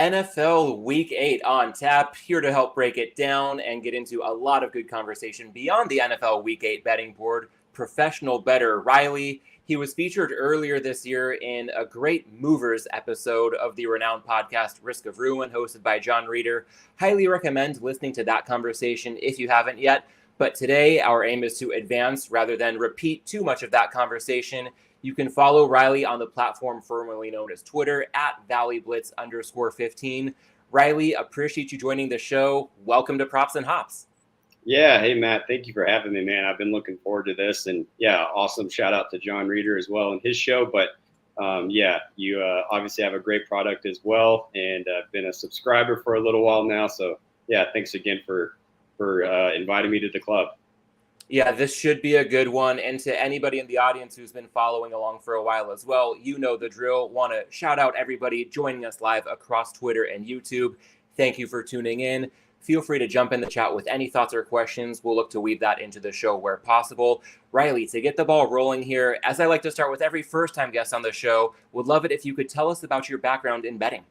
NFL Week 8 on tap, here to help break it down and get into a lot of good conversation beyond the NFL Week 8 betting board, professional bettor Reilly. He was featured earlier this year in a great Movers episode of the renowned podcast Risk of Ruin, hosted by John Reeder. Highly recommend listening to that conversation if you haven't yet. But today, our aim is to advance rather than repeat too much of that conversation. You can follow Reilly on the platform formerly known as Twitter at ValleyBlitz_15. Reilly, appreciate you joining the show. Welcome to Props and Hops. Yeah. Hey, Matt. Thank you for having me, man. I've been looking forward to this. And yeah, awesome. Shout out to John Reeder as well and his show. But you obviously have a great product as well. And I've been a subscriber for a little while now. So yeah, thanks again for inviting me to the club. Yeah, this should be a good one. And to anybody in the audience who's been following along for a while as well, you know the drill. Want to shout out everybody joining us live across Twitter and YouTube. Thank you for tuning in. Feel free to jump in the chat with any thoughts or questions. We'll look to weave that into the show where possible. Reilly, to get the ball rolling here, as I like to start with every first-time guest on the show, would love it if you could tell us about your background in betting.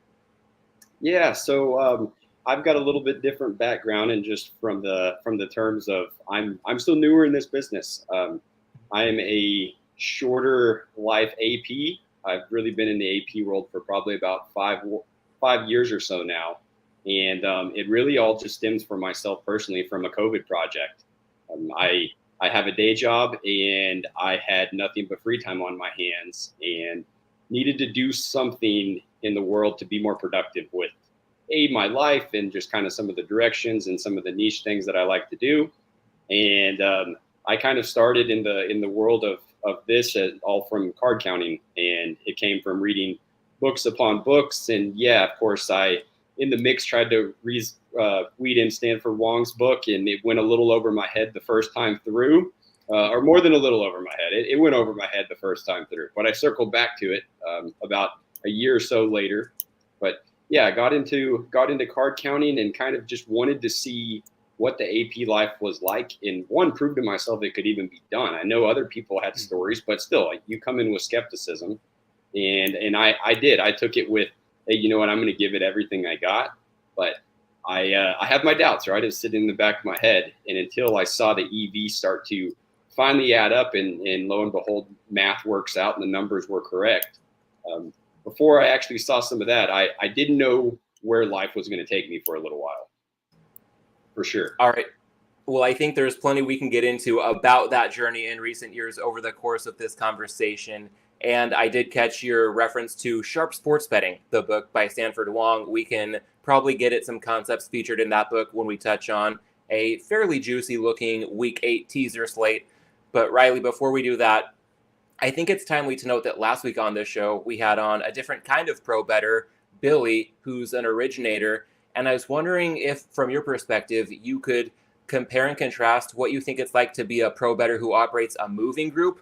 Yeah, so I've got a little bit different background, and just from the terms of I'm still newer in this business. I am a shorter life AP. I've really been in the AP world for probably about five years or so now. And it really all just stems for myself personally from a COVID project. I have a day job and I had nothing but free time on my hands and needed to do something in the world to be more productive with my life and just kind of some of the directions and some of the niche things that I like to do. And I kind of started in the world of this all from card counting, and it came from reading books upon books. And yeah, of course, I in the mix tried to weed in Stanford Wong's book, and it went a little over my head the first time through, or more than a little over my head. It went over my head the first time through, but I circled back to it about a year or so later. But yeah, I got into card counting and kind of just wanted to see what the AP life was like, and one, prove to myself it could even be done. I know other people had stories, but still, you come in with skepticism, and I did. I took it with, hey, you know what, I'm going to give it everything I got. But I have my doubts, right? It's sitting in the back of my head. And until I saw the EV start to finally add up, and lo and behold, math works out and the numbers were correct. Before I actually saw some of that, I didn't know where life was going to take me for a little while, for sure. All right. Well, I think there's plenty we can get into about that journey in recent years over the course of this conversation. And I did catch your reference to Sharp Sports Betting, the book by Stanford Wong. We can probably get at some concepts featured in that book when we touch on a fairly juicy looking Week 8 teaser slate. But Reilly, before we do that, I think it's timely to note that last week on this show, we had on a different kind of pro bettor, Billy, who's an originator. And I was wondering if, from your perspective, you could compare and contrast what you think it's like to be a pro bettor who operates a moving group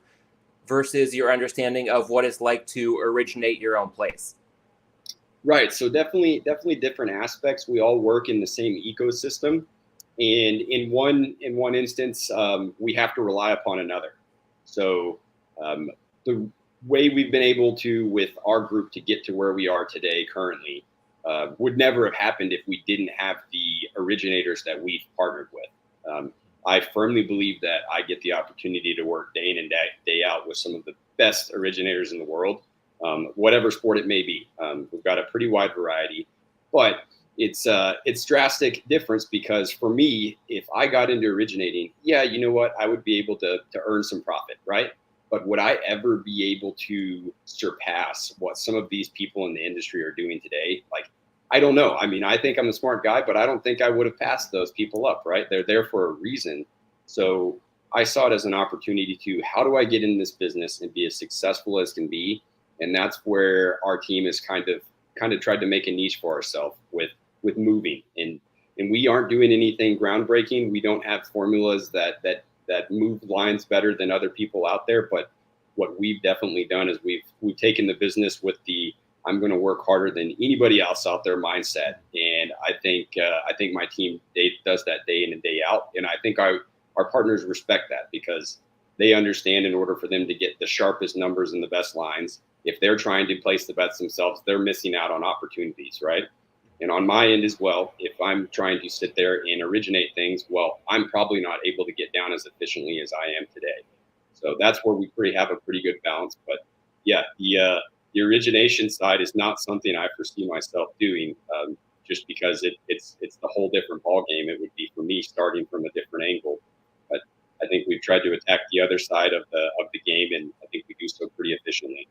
versus your understanding of what it's like to originate your own place. Right. So definitely different aspects. We all work in the same ecosystem. And in one instance, we have to rely upon another. So the way we've been able to, with our group, to get to where we are today currently, would never have happened if we didn't have the originators that we've partnered with. I firmly believe that I get the opportunity to work day in and day out with some of the best originators in the world, whatever sport it may be. We've got a pretty wide variety, but it's drastic difference, because for me, if I got into originating, yeah, you know what, I would be able to earn some profit, right? But would I ever be able to surpass what some of these people in the industry are doing today? Like, I don't know. I mean, I think I'm a smart guy, but I don't think I would have passed those people up, right? They're there for a reason. So I saw it as an opportunity to, how do I get in this business and be as successful as can be? And that's where our team has kind of tried to make a niche for ourselves with moving. And we aren't doing anything groundbreaking. We don't have formulas that move lines better than other people out there. But what we've definitely done is we've taken the business with the, I'm going to work harder than anybody else out there mindset. And I think my team does that day in and day out. And I think our partners respect that, because they understand in order for them to get the sharpest numbers and the best lines, if they're trying to place the bets themselves, they're missing out on opportunities, right? And on my end as well, if I'm trying to sit there and originate things, well, I'm probably not able to get down as efficiently as I am today. So that's where we have a pretty good balance. But yeah, the origination side is not something I foresee myself doing, just because it's the whole different ball game. It would be for me starting from a different angle. But I think we've tried to attack the other side of the game, and I think we do so pretty efficiently.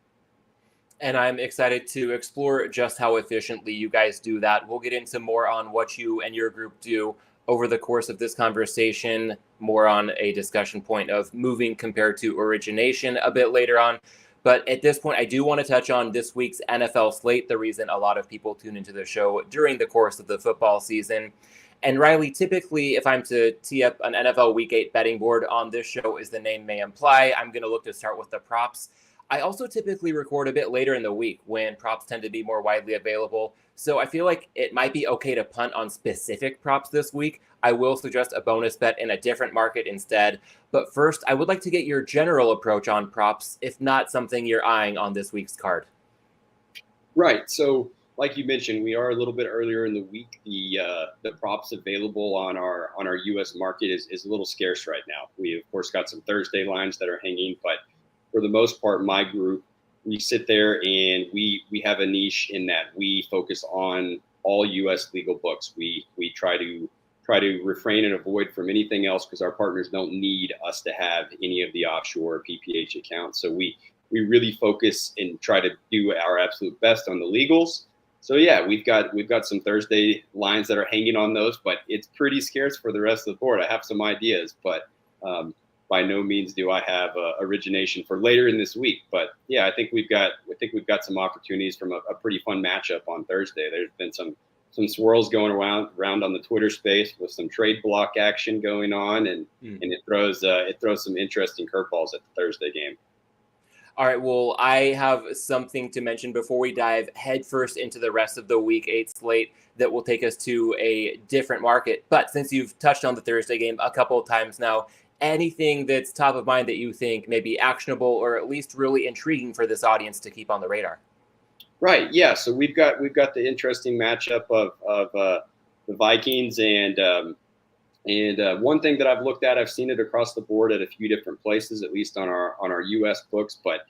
And I'm excited to explore just how efficiently you guys do that. We'll get into more on what you and your group do over the course of this conversation, more on a discussion point of moving compared to origination a bit later on. But at this point, I do want to touch on this week's NFL slate, the reason a lot of people tune into the show during the course of the football season. And Reilly, typically, if I'm to tee up an NFL Week 8 betting board on this show, as the name may imply, I'm going to look to start with the props. I also typically record a bit later in the week when props tend to be more widely available. So I feel like it might be okay to punt on specific props this week. I will suggest a bonus bet in a different market instead. But first, I would like to get your general approach on props, if not something you're eyeing on this week's card. Right. So, like you mentioned, we are a little bit earlier in the week. The props available on our U.S. market is a little scarce right now. We of course got some Thursday lines that are hanging, but for the most part, my group, we sit there and we have a niche in that we focus on all U.S. legal books. We try to refrain and avoid from anything else because our partners don't need us to have any of the offshore PPH accounts. So we really focus and try to do our absolute best on the legals. So yeah, we've got some Thursday lines that are hanging on those, but it's pretty scarce for the rest of the board. I have some ideas, but by no means do I have origination for later in this week. But yeah, I think we've got some opportunities from a pretty fun matchup on Thursday. There's been some swirls going around on the Twitter space with some trade block action going on, and it throws some interesting curveballs at the Thursday game. All right, well, I have something to mention before we dive headfirst into the rest of the Week 8 slate that will take us to a different market. But since you've touched on the Thursday game a couple of times now, anything that's top of mind that you think may be actionable or at least really intriguing for this audience to keep on the radar? Right. Yeah. So we've got the interesting matchup of the Vikings and one thing that I've looked at, I've seen it across the board at a few different places, at least on our U.S. books, but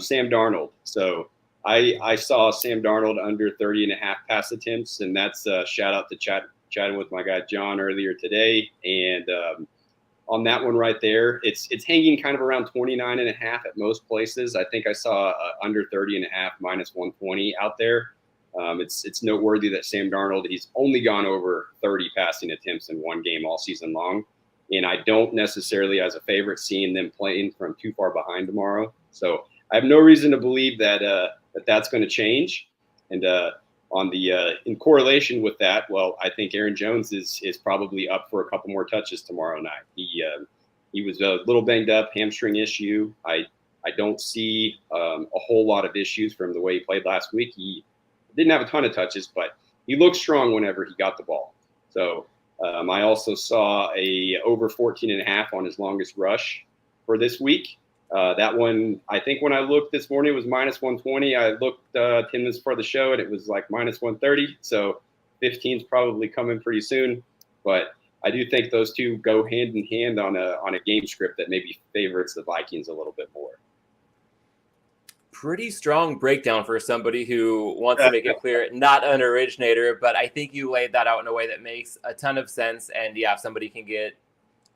Sam Darnold. So I saw Sam Darnold under 30.5 pass attempts, and that's a shout out to chatting with my guy John earlier today. And on that one right there, it's hanging kind of around 29.5 at most places. I think I saw under 30.5 minus 120 out there. It's noteworthy that Sam Darnold, he's only gone over 30 passing attempts in one game all season long. And I don't necessarily, as a favorite, seeing them playing from too far behind tomorrow. So I have no reason to believe that that's going to change. And in correlation with that, well, I think Aaron Jones is probably up for a couple more touches tomorrow night. He was a little banged up, hamstring issue. I don't see a whole lot of issues from the way he played last week. He didn't have a ton of touches, but he looked strong whenever he got the ball. So I also saw a over 14.5 on his longest rush for this week. That one, I think when I looked this morning, it was minus 120. I looked 10 minutes before the show, and it was like minus 130. So 15 is probably coming pretty soon. But I do think those two go hand in hand on a game script that maybe favorites the Vikings a little bit more. Pretty strong breakdown for somebody who wants to make it clear, not an originator, but I think you laid that out in a way that makes a ton of sense. And yeah, if somebody can get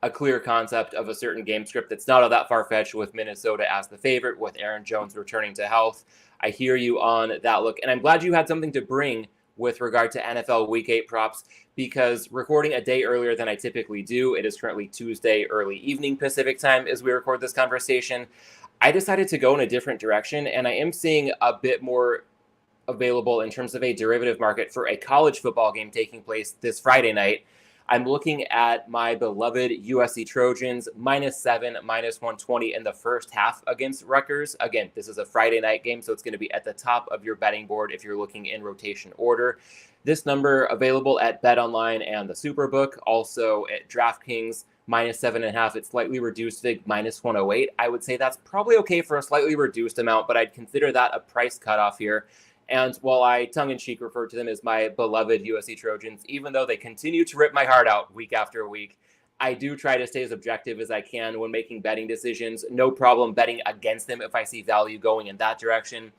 a clear concept of a certain game script that's not all that far-fetched with Minnesota as the favorite, with Aaron Jones returning to health, I hear you on that look. And I'm glad you had something to bring with regard to NFL Week 8 props, because recording a day earlier than I typically do, it is currently Tuesday early evening Pacific time as we record this conversation, I decided to go in a different direction, and I am seeing a bit more available in terms of a derivative market for a college football game taking place this Friday night. I'm looking at my beloved USC Trojans -7, minus 120 in the first half against Rutgers. Again, this is a Friday night game, so it's going to be at the top of your betting board if you're looking in rotation order. This number available at BetOnline and the Superbook, also at DraftKings, -7.5. It's slightly reduced VIG minus 108. I would say that's probably okay for a slightly reduced amount, but I'd consider that a price cutoff here. And while I tongue-in-cheek refer to them as my beloved USC Trojans, even though they continue to rip my heart out week after week, I do try to stay as objective as I can when making betting decisions. No problem betting against them if I see value going in that direction.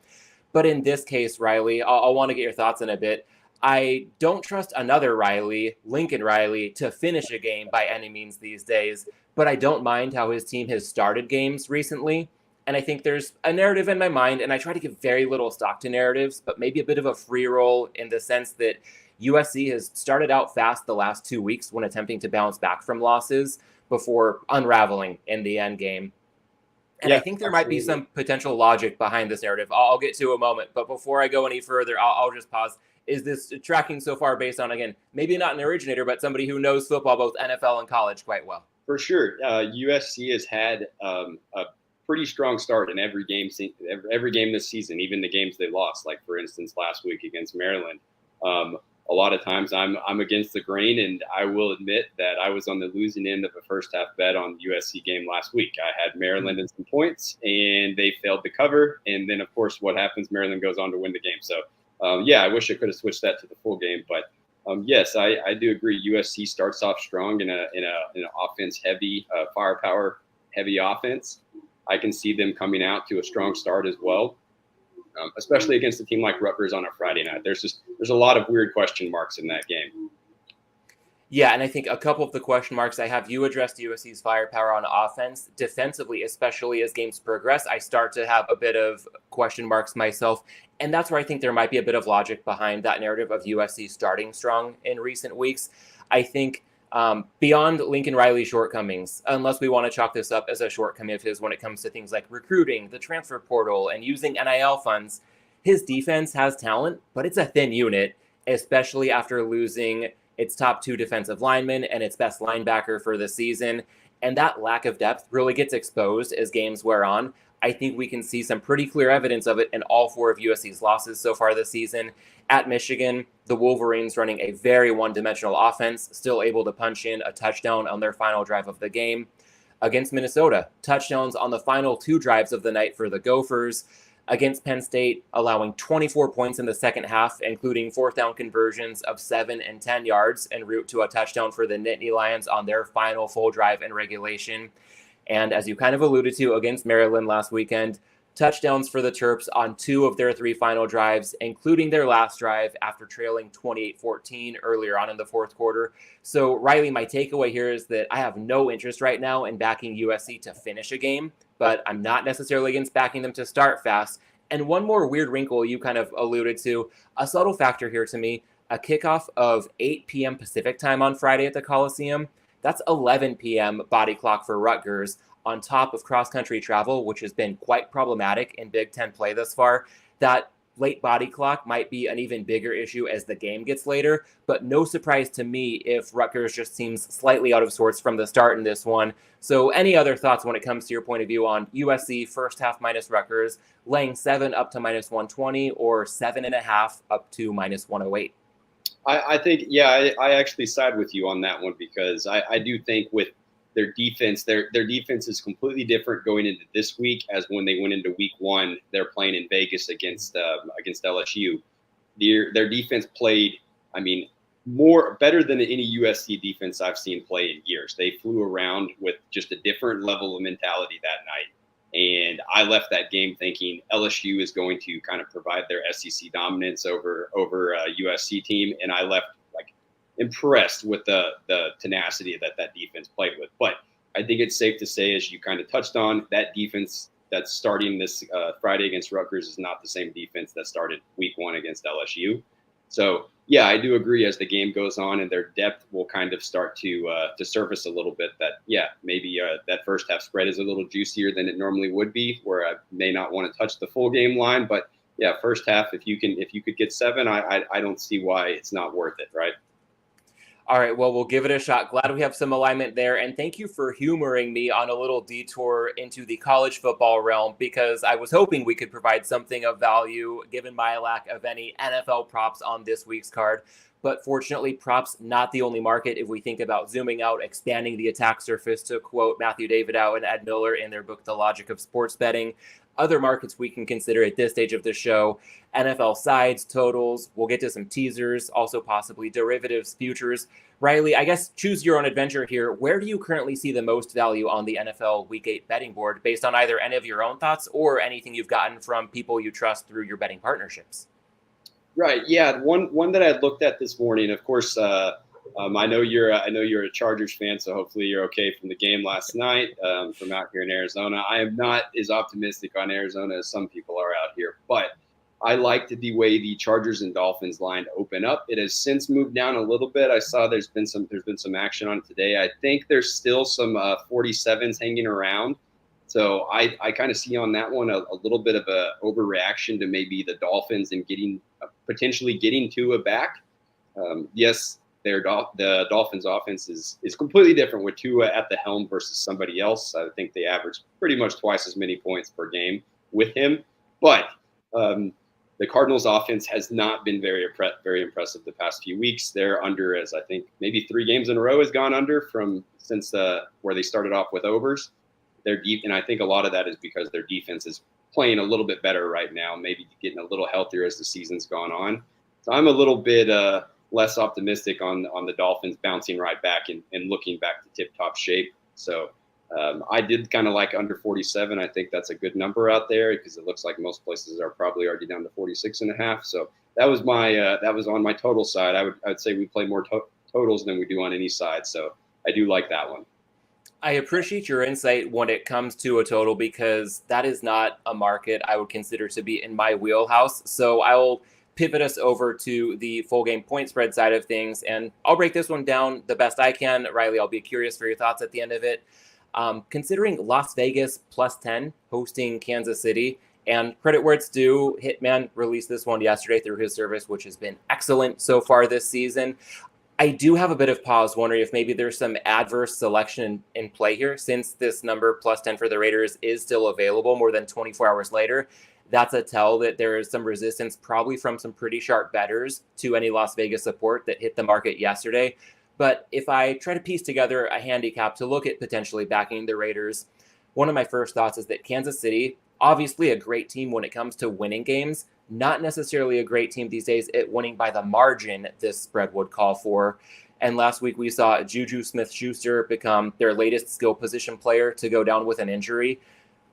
But in this case, Reilly, I'll want to get your thoughts in a bit. I don't trust another Reilly, Lincoln Riley, to finish a game by any means these days, but I don't mind how his team has started games recently. And I think there's a narrative in my mind, and I try to give very little stock to narratives, but maybe a bit of a free roll in the sense that USC has started out fast the last 2 weeks when attempting to bounce back from losses before unraveling in the end game. And Yeah, I think there absolutely. might be some potential logic behind this narrative. I'll get to a moment, but before I go any further, I'll just pause. Is this tracking so far based on, again, maybe not an originator, but somebody who knows football, both NFL and college, quite well? For sure. USC has had a pretty strong start in every game this season, even the games they lost. Like, for instance, last week against Maryland. A lot of times I'm against the grain, and I will admit that I was on the losing end of a first half bet on the USC game last week. I had Maryland in some points, and they failed to cover. And then, of course, what happens? Maryland goes on to win the game. So, I wish I could have switched that to the full game. But yes, I do agree. USC starts off strong in an offense heavy, firepower heavy offense. I can see them coming out to a strong start as well. Especially against a team like Rutgers on a Friday night. There's a lot of weird question marks in that game. Yeah, and I think a couple of the question marks I have, you addressed USC's firepower on offense. Defensively, especially as games progress, I start to have a bit of question marks myself. And that's where I think there might be a bit of logic behind that narrative of USC starting strong in recent weeks. I think beyond Lincoln Riley's shortcomings, unless we want to chalk this up as a shortcoming of his when it comes to things like recruiting, the transfer portal, and using NIL funds, his defense has talent, but it's a thin unit, especially after losing its top 2 defensive linemen and its best linebacker for the season. And that lack of depth really gets exposed as games wear on. I think we can see some pretty clear evidence of it in all 4 of USC's losses so far this season. At Michigan, the Wolverines running a very one-dimensional offense, still able to punch in a touchdown on their final drive of the game. Against Minnesota, touchdowns on the final 2 drives of the night for the Gophers. Against Penn State, allowing 24 points in the second half, including 4th down conversions of 7 and 10 yards en route to a touchdown for the Nittany Lions on their final full drive in regulation. And as you kind of alluded to, against Maryland last weekend, touchdowns for the Terps on 2 of their 3 final drives, including their last drive after trailing 28-14 earlier on in the 4th quarter. So, Reilly, my takeaway here is that I have no interest right now in backing USC to finish a game, but I'm not necessarily against backing them to start fast. And one more weird wrinkle you kind of alluded to, a subtle factor here to me, a kickoff of 8 p.m. Pacific time on Friday at the Coliseum. That's 11 p.m. body clock for Rutgers, on top of cross-country travel, which has been quite problematic in Big Ten play thus far. That late body clock might be an even bigger issue as the game gets later, but no surprise to me if Rutgers just seems slightly out of sorts from the start in this one. So any other thoughts when it comes to your point of view on USC first half minus Rutgers, laying 7 up to minus 120 or 7.5 up to minus 108? I think, I actually side with you on that one because I do think with their defense, their defense is completely different going into this week as when they went into week 1. They're playing in Vegas against LSU. Their defense played, better than any USC defense I've seen play in years. They flew around with just a different level of mentality that night. And I left that game thinking LSU is going to kind of provide their SEC dominance over a USC team. And I left impressed with the tenacity that defense played with. But I think it's safe to say, as you kind of touched on, that defense that's starting this Friday against Rutgers is not the same defense that started week 1 against LSU. So, yeah, I do agree as the game goes on and their depth will kind of start to surface a little bit that, maybe that first half spread is a little juicier than it normally would be, where I may not want to touch the full game line. But, first half, if you could get 7, I don't see why it's not worth it, right? All right, well, we'll give it a shot. Glad we have some alignment there. And thank you for humoring me on a little detour into the college football realm, because I was hoping we could provide something of value given my lack of any NFL props on this week's card. But fortunately, props not the only market if we think about zooming out, expanding the attack surface, to quote Matthew Davidow and Ed Miller in their book, The Logic of Sports Betting. other markets we can consider at this stage of the show: NFL sides, totals. We'll get to some teasers, also possibly derivatives, futures. Reilly, I guess choose your own adventure here. Where do you currently see the most value on the NFL Week 8 betting board based on either any of your own thoughts or anything you've gotten from people you trust through your betting partnerships? Right. Yeah. One that I looked at this morning. Of course, I know you're a Chargers fan, so hopefully you're okay from the game last night. From out here in Arizona, I am not as optimistic on Arizona as some people are out here, but I liked the way the Chargers and Dolphins line open up. It has since moved down a little bit. I saw there's been some action on it today. I think there's still some 47s hanging around. So I kind of see on that one a little bit of a overreaction to maybe the Dolphins and potentially getting Tua back. Yes, the Dolphins offense is completely different with Tua at the helm versus somebody else. I think they average pretty much twice as many points per game with him. But the Cardinals offense has not been very impressive the past few weeks. They're under, as I think maybe 3 games in a row has gone under since where they started off with overs. They're deep, and I think a lot of that is because their defense is playing a little bit better right now, maybe getting a little healthier as the season's gone on. So I'm a little bit less optimistic on the Dolphins bouncing right back and looking back to tip-top shape. So I did kind of like under 47. I think that's a good number out there because it looks like most places are probably already down to 46.5. So that was on my total side. I would say we play more totals than we do on any side. So I do like that one. I appreciate your insight when it comes to a total because that is not a market I would consider to be in my wheelhouse. So I'll pivot us over to the full game point spread side of things, and I'll break this one down the best I can. Reilly, I'll be curious for your thoughts at the end of it. Considering Las Vegas +10 hosting Kansas City, and credit where it's due, Hitman released this one yesterday through his service, which has been excellent so far this season. I do have a bit of pause wondering if maybe there's some adverse selection in play here since this number +10 for the Raiders is still available more than 24 hours later. That's a tell that there is some resistance probably from some pretty sharp bettors to any Las Vegas support that hit the market yesterday. But if I try to piece together a handicap to look at potentially backing the Raiders, one of my first thoughts is that Kansas City, obviously a great team when it comes to winning games, not necessarily a great team these days at winning by the margin this spread would call for. And last week we saw Juju Smith-Schuster become their latest skill position player to go down with an injury.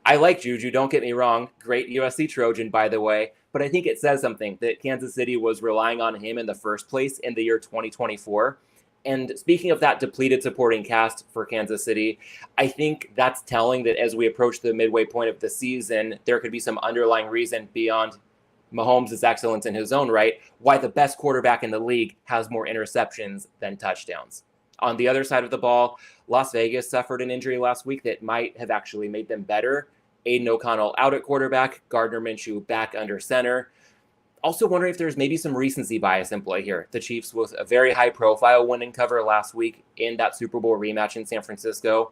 I like Juju, don't get me wrong. Great USC Trojan, by the way. But I think it says something that Kansas City was relying on him in the first place in the year 2024. And speaking of that depleted supporting cast for Kansas City, I think that's telling that as we approach the midway point of the season, there could be some underlying reason beyond Mahomes' excellence in his own right, why the best quarterback in the league has more interceptions than touchdowns. On the other side of the ball, Las Vegas suffered an injury last week that might have actually made them better. Aiden O'Connell out at quarterback, Gardner Minshew back under center. Also wondering if there's maybe some recency bias in play here. The Chiefs with a very high-profile win and cover last week in that Super Bowl rematch in San Francisco.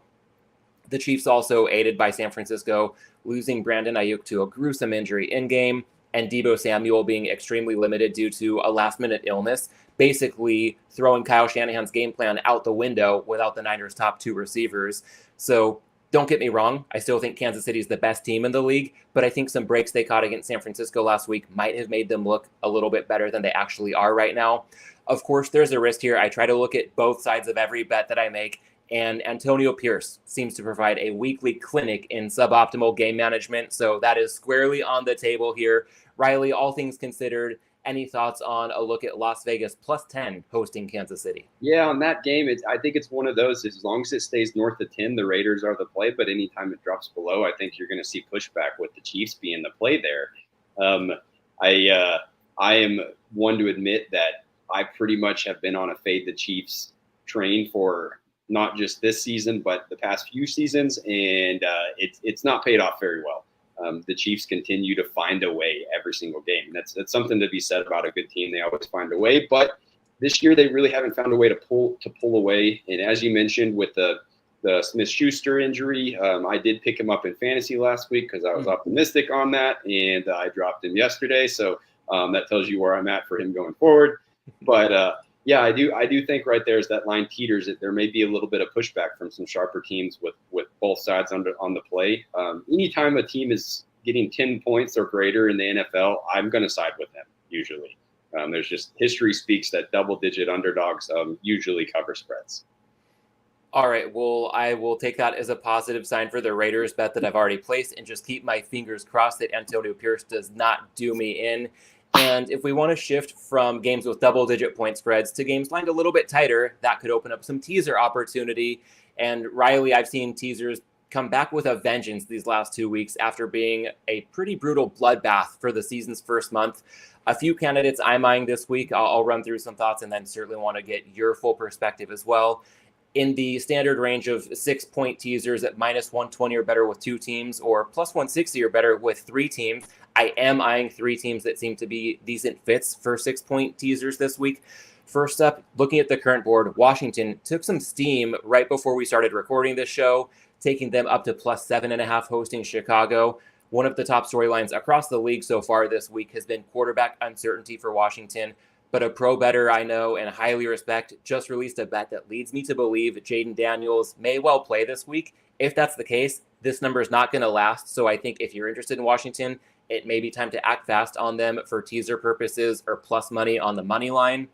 The Chiefs also aided by San Francisco losing Brandon Ayuk to a gruesome injury in-game, and Deebo Samuel being extremely limited due to a last-minute illness, basically throwing Kyle Shanahan's game plan out the window without the Niners' top 2 receivers. So don't get me wrong, I still think Kansas City is the best team in the league, but I think some breaks they caught against San Francisco last week might have made them look a little bit better than they actually are right now. Of course, there's a risk here. I try to look at both sides of every bet that I make, and Antonio Pierce seems to provide a weekly clinic in suboptimal game management, so that is squarely on the table here. Reilly, all things considered, any thoughts on a look at Las Vegas +10 hosting Kansas City? Yeah, on that game, I think it's one of those, as long as it stays north of 10, the Raiders are the play, but anytime it drops below, I think you're going to see pushback with the Chiefs being the play there. I am one to admit that I pretty much have been on a fade the Chiefs train for not just this season, but the past few seasons, and it's not paid off very well. The Chiefs continue to find a way every single game. That's something to be said about a good team. They always find a way, but this year they really haven't found a way to pull away. And as you mentioned, with the Smith-Schuster injury, I did pick him up in fantasy last week because I was optimistic on that, and I dropped him yesterday. So that tells you where I'm at for him going forward. But yeah, I do think right there as that line teeters, that there may be a little bit of pushback from some sharper teams with both sides on the play. Anytime a team is getting 10 points or greater in the NFL, I'm going to side with them usually. There's just history speaks that double-digit underdogs usually cover spreads. All right, well, I will take that as a positive sign for the Raiders bet that I've already placed and just keep my fingers crossed that Antonio Pierce does not do me in. And if we want to shift from games with double-digit point spreads to games lined a little bit tighter, that could open up some teaser opportunity. And Reilly, I've seen teasers come back with a vengeance these last 2 weeks after being a pretty brutal bloodbath for the season's first month. A few candidates I'm eyeing this week. I'll run through some thoughts and then certainly want to get your full perspective as well. In the standard range of 6-point teasers at -120 or better with 2 teams, or +160 or better with 3 teams, I am eyeing 3 teams that seem to be decent fits for 6-point teasers this week. First up, looking at the current board, Washington took some steam right before we started recording this show, taking them up to +7.5 hosting Chicago. One of the top storylines across the league so far this week has been quarterback uncertainty for Washington. But a pro bettor I know and highly respect just released a bet that leads me to believe Jaden Daniels may well play this week. If that's the case, this number is not going to last. So I think if you're interested in Washington, it may be time to act fast on them for teaser purposes or plus money on the money line.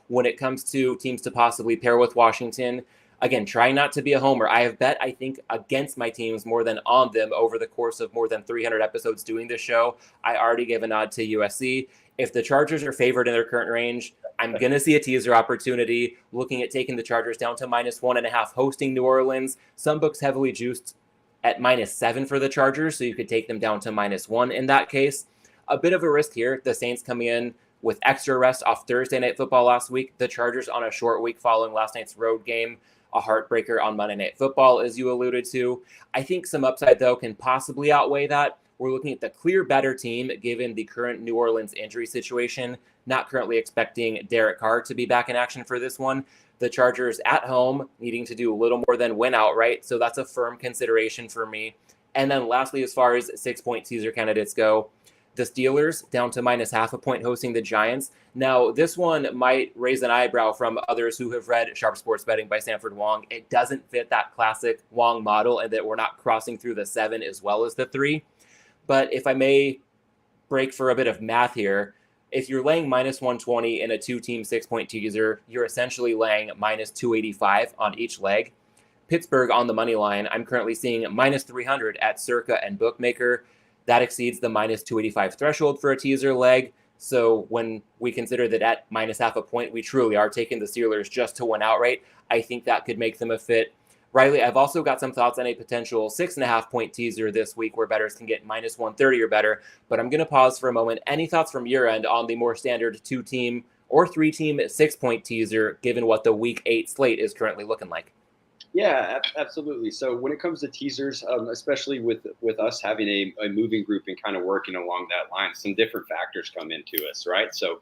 When it comes to teams to possibly pair with Washington, again, trying not to be a homer. I have bet, I think, against my teams more than on them over the course of more than 300 episodes doing this show. I already gave a nod to USC. If the Chargers are favored in their current range, I'm going to see a teaser opportunity, looking at taking the Chargers down to -1.5 hosting New Orleans. Some books heavily juiced at -7 for the Chargers, so you could take them down to -1 in that case. A bit of a risk here. The Saints coming in with extra rest off Thursday Night Football last week. The Chargers on a short week following last night's road game. A heartbreaker on Monday Night Football, as you alluded to. I think some upside, though, can possibly outweigh that. We're looking at the clear better team given the current New Orleans injury situation. Not currently expecting Derek Carr to be back in action for this one. The Chargers at home needing to do a little more than win outright, so that's a firm consideration for me. And then lastly, as far as 6-point teaser candidates go, the Steelers down to -0.5 point hosting the Giants. Now, this one might raise an eyebrow from others who have read Sharp Sports Betting by Sanford Wong. It doesn't fit that classic Wong model and that we're not crossing through the 7 as well as the 3. But if I may break for a bit of math here, if you're laying -120 in a 2-team 6-point teaser, you're essentially laying -285 on each leg. Pittsburgh on the money line, I'm currently seeing -300 at Circa and Bookmaker. That exceeds the -285 threshold for a teaser leg. So when we consider that at -0.5 point, we truly are taking the Steelers just to win outright, I think that could make them a fit. Reilly, I've also got some thoughts on a potential 6.5 point teaser this week where bettors can get -130 or better, but I'm going to pause for a moment. Any thoughts from your end on the more standard 2-team or 3-team 6-point teaser, given what the week 8 slate is currently looking like? Yeah, absolutely. So when it comes to teasers, especially with us having a moving group and kind of working along that line, some different factors come into us, right? So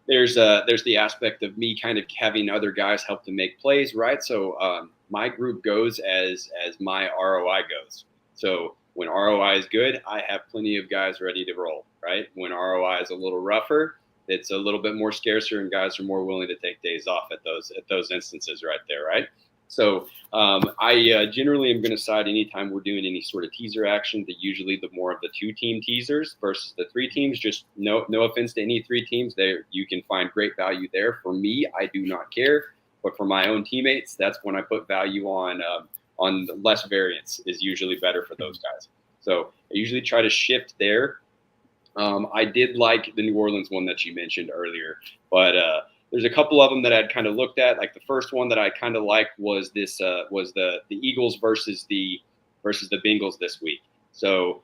there's the aspect of me kind of having other guys help to make plays, right? So my group goes as my ROI goes. So when ROI is good, I have plenty of guys ready to roll, right? When ROI is a little rougher, it's a little bit more scarcer, and guys are more willing to take days off at those instances right there, right? So I generally am going to side anytime we're doing any sort of teaser action to usually the more of the 2-team teasers versus the 3 teams. Just no offense to any 3 teams. There you can find great value there. For me, I do not care, but for my own teammates, that's when I put value on less variance is usually better for those guys. So I usually try to shift there. I did like the New Orleans one that you mentioned earlier, but there's a couple of them that I'd kind of looked at. Like the first one that I kind of liked was the Eagles versus the Bengals this week. So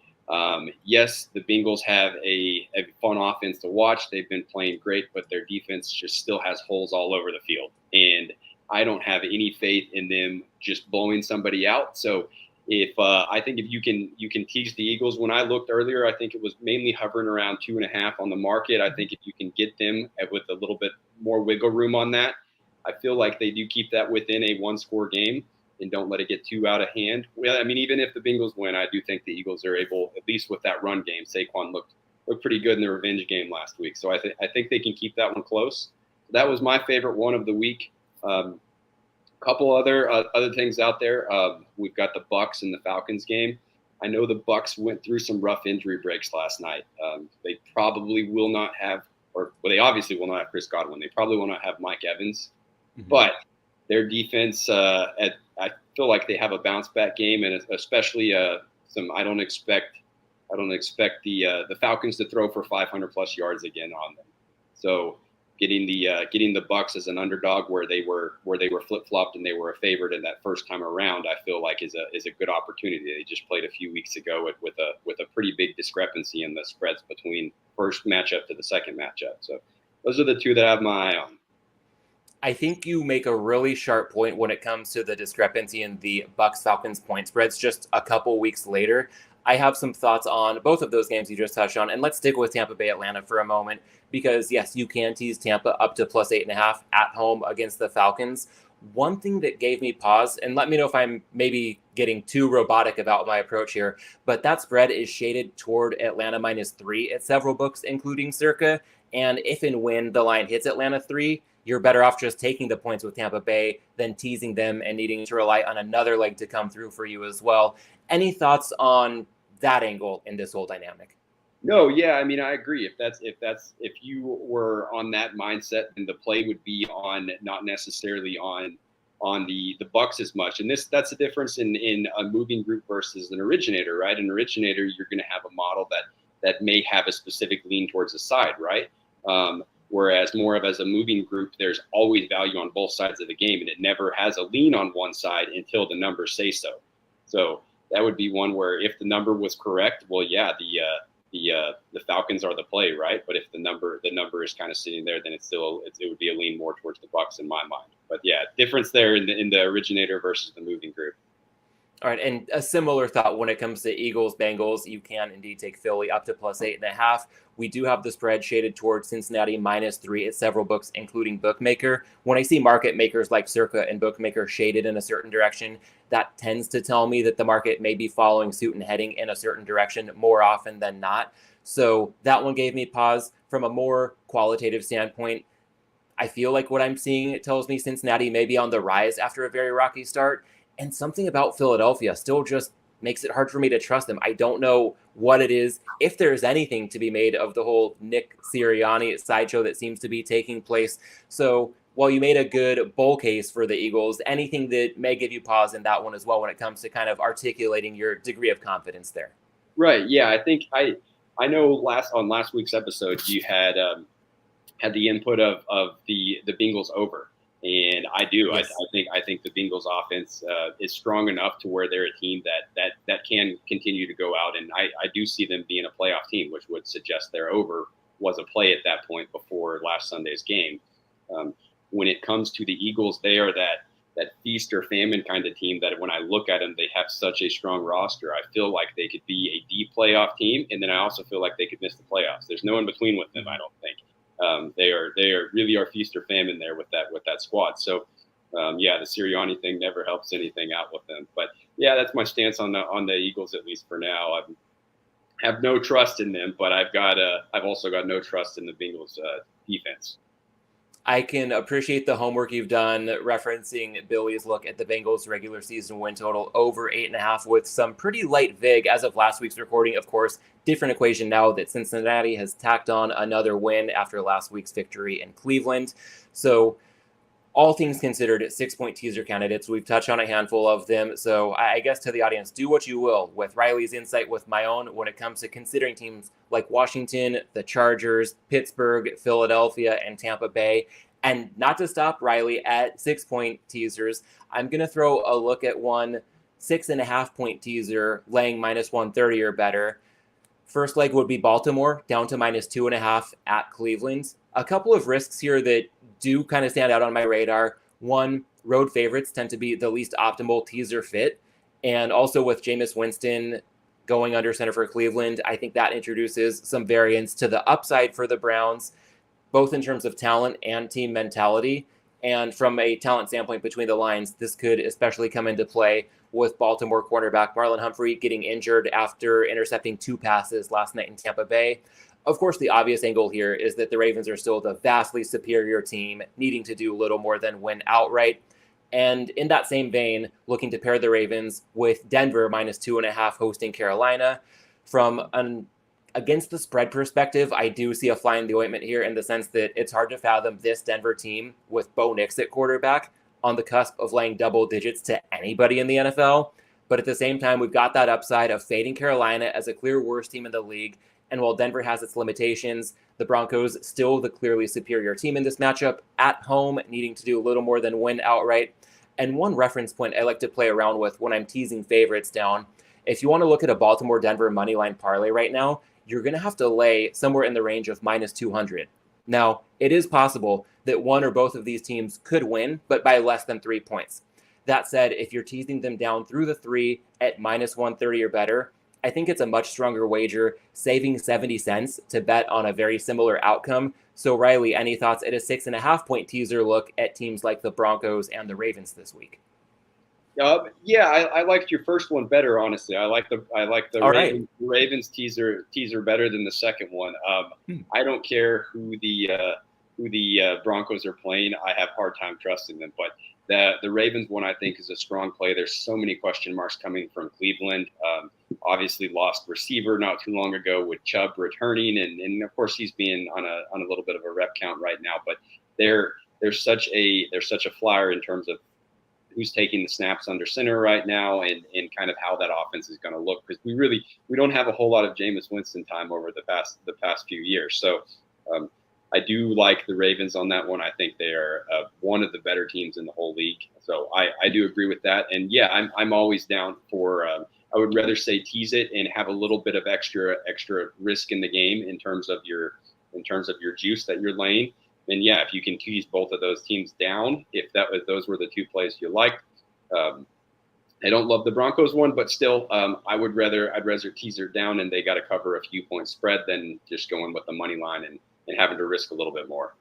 yes, the Bengals have a fun offense to watch. They've been playing great, but their defense just still has holes all over the field, and I don't have any faith in them just blowing somebody out. So I think if you can tease the Eagles, when I looked earlier, I think it was mainly hovering around 2.5 on the market. I think if you can get them with a little bit more wiggle room on that, I feel like they do keep that within a 1-score game and don't let it get too out of hand. Well, I mean, even if the Bengals win, I do think the Eagles are able, at least with that run game. Saquon looked pretty good in the revenge game last week, so I think they can keep that one close. That was my favorite one of the week. Couple other things out there. We've got the Bucks and the Falcons game. I know the Bucks went through some rough injury breaks last night. They probably will not have, they obviously will not have Chris Godwin. They probably will not have Mike Evans, but their defense, I feel like they have a bounce back game, and especially some. I don't expect the Falcons to throw for 500 plus yards again on them. So getting the Bucks as an underdog where they were flip flopped and they were a favorite in that first time around, I feel like is a good opportunity. They just played a few weeks ago with a pretty big discrepancy in the spreads between first matchup to the second matchup. So those are the two that I have my eye on. I think you make a really sharp point when it comes to the discrepancy in the Bucks-Falcons point spreads just a couple weeks later. I have some thoughts on both of those games you just touched on, and let's stick with Tampa Bay Atlanta for a moment, because yes, you can tease Tampa up to plus 8.5 at home against the Falcons. One thing that gave me pause, and let me know if I'm maybe getting too robotic about my approach here, but that spread is shaded toward Atlanta -3 at several books, including Circa, and if and when the line hits Atlanta 3, you're better off just taking the points with Tampa Bay than teasing them and needing to rely on another leg to come through for you as well. Any thoughts on that angle in this whole dynamic? No, yeah, I mean, I agree. If you were on that mindset, then the play would be on not necessarily on the Bucks as much. And that's the difference in a moving group versus an originator, right? An originator, you're going to have a model that may have a specific lean towards the side, right? Whereas more of as a moving group, there's always value on both sides of the game, and it never has a lean on one side until the numbers say so. So that would be one where if the number was correct, well, yeah, the Falcons are the play, right? But if the number is kind of sitting there, then it would be a lean more towards the Bucks in my mind. But yeah, difference there in the originator versus the moving group. All right, and a similar thought when it comes to Eagles-Bengals, you can indeed take Philly up to plus 8.5. We do have the spread shaded towards Cincinnati -3 at several books, including Bookmaker. When I see market makers like Circa and Bookmaker shaded in a certain direction, that tends to tell me that the market may be following suit and heading in a certain direction more often than not. So that one gave me pause. From a more qualitative standpoint, I feel like what I'm seeing, it tells me Cincinnati may be on the rise after a very rocky start. And something about Philadelphia still just makes it hard for me to trust them. I don't know what it is, if there's anything to be made of the whole Nick Sirianni sideshow that seems to be taking place. So while you made a good bull case for the Eagles, anything that may give you pause in that one as well when it comes to kind of articulating your degree of confidence there? Right. Yeah. I think I know on last week's episode, you had the input of the Bengals over. And I do. Yes. I think the Bengals offense is strong enough to where they're a team that can continue to go out, and I do see them being a playoff team, which would suggest their over was a play at that point before last Sunday's game. When it comes to the Eagles, they are that feast or famine kind of team that when I look at them, they have such a strong roster. I feel like they could be a deep playoff team, and then I also feel like they could miss the playoffs. There's no in between with them, I don't think. They are really our feast or famine there with that squad. So yeah, the Sirianni thing never helps anything out with them. But yeah, that's my stance on the Eagles, at least for now. I have no trust in them, but I've also got no trust in the Bengals defense. I can appreciate the homework you've done referencing Billy's look at the Bengals regular season win total over 8.5 with some pretty light vig as of last week's recording. Of course, different equation now that Cincinnati has tacked on another win after last week's victory in Cleveland. So all things considered, 6-point teaser candidates. We've touched on a handful of them. So I guess to the audience, do what you will with Reilly's insight, with my own, when it comes to considering teams like Washington, the Chargers, Pittsburgh, Philadelphia, and Tampa Bay. And not to stop Reilly at 6-point teasers, I'm going to throw a look at one 6.5-point teaser laying -130 or better. First leg would be Baltimore down to -2.5 at Cleveland. A couple of risks here that do kind of stand out on my radar. One, road favorites tend to be the least optimal teaser fit. And also with Jameis Winston going under center for Cleveland, I think that introduces some variance to the upside for the Browns, both in terms of talent and team mentality. And from a talent standpoint between the lines, this could especially come into play with Baltimore cornerback Marlon Humphrey getting injured after intercepting 2 passes last night in Tampa Bay. Of course, the obvious angle here is that the Ravens are still the vastly superior team, needing to do little more than win outright. And in that same vein, looking to pair the Ravens with Denver -2.5 hosting Carolina. From an against the spread perspective, I do see a fly in the ointment here in the sense that it's hard to fathom this Denver team with Bo Nix at quarterback on the cusp of laying double digits to anybody in the NFL. But at the same time, we've got that upside of fading Carolina as a clear worst team in the league. And while Denver has its limitations, the Broncos still the clearly superior team in this matchup at home, needing to do a little more than win outright. And one reference point I like to play around with when I'm teasing favorites down, if you want to look at a Baltimore-Denver moneyline parlay right now, you're going to have to lay somewhere in the range of -200. Now, it is possible that one or both of these teams could win, but by less than 3 points. That said, if you're teasing them down through the 3 at -130 or better, I think it's a much stronger wager, saving 70 cents to bet on a very similar outcome. So, Reilly, any thoughts at a 6.5-point teaser look at teams like the Broncos and the Ravens this week? Yeah, I liked your first one better, honestly. I like the Ravens teaser better than the second one. I don't care who the Broncos are playing. I have a hard time trusting them, but the Ravens one I think is a strong play. There's so many question marks coming from Cleveland. Obviously lost receiver not too long ago with Chubb returning, and of course he's being on a little bit of a rep count right now. But they're such a flyer in terms of who's taking the snaps under center right now and kind of how that offense is going to look, because we don't have a whole lot of Jameis Winston time over the past few years. So I do like the Ravens on that one. I think they are one of the better teams in the whole league. So I do agree with that. And yeah, I'm always down for I would rather say tease it and have a little bit of extra risk in the game in terms of your juice that you're laying. And yeah, if you can tease both of those teams down, if those were the two plays you liked, I don't love the Broncos one, but still, I'd rather teaser down and they got to cover a few point spread than just going with the money line and having to risk a little bit more.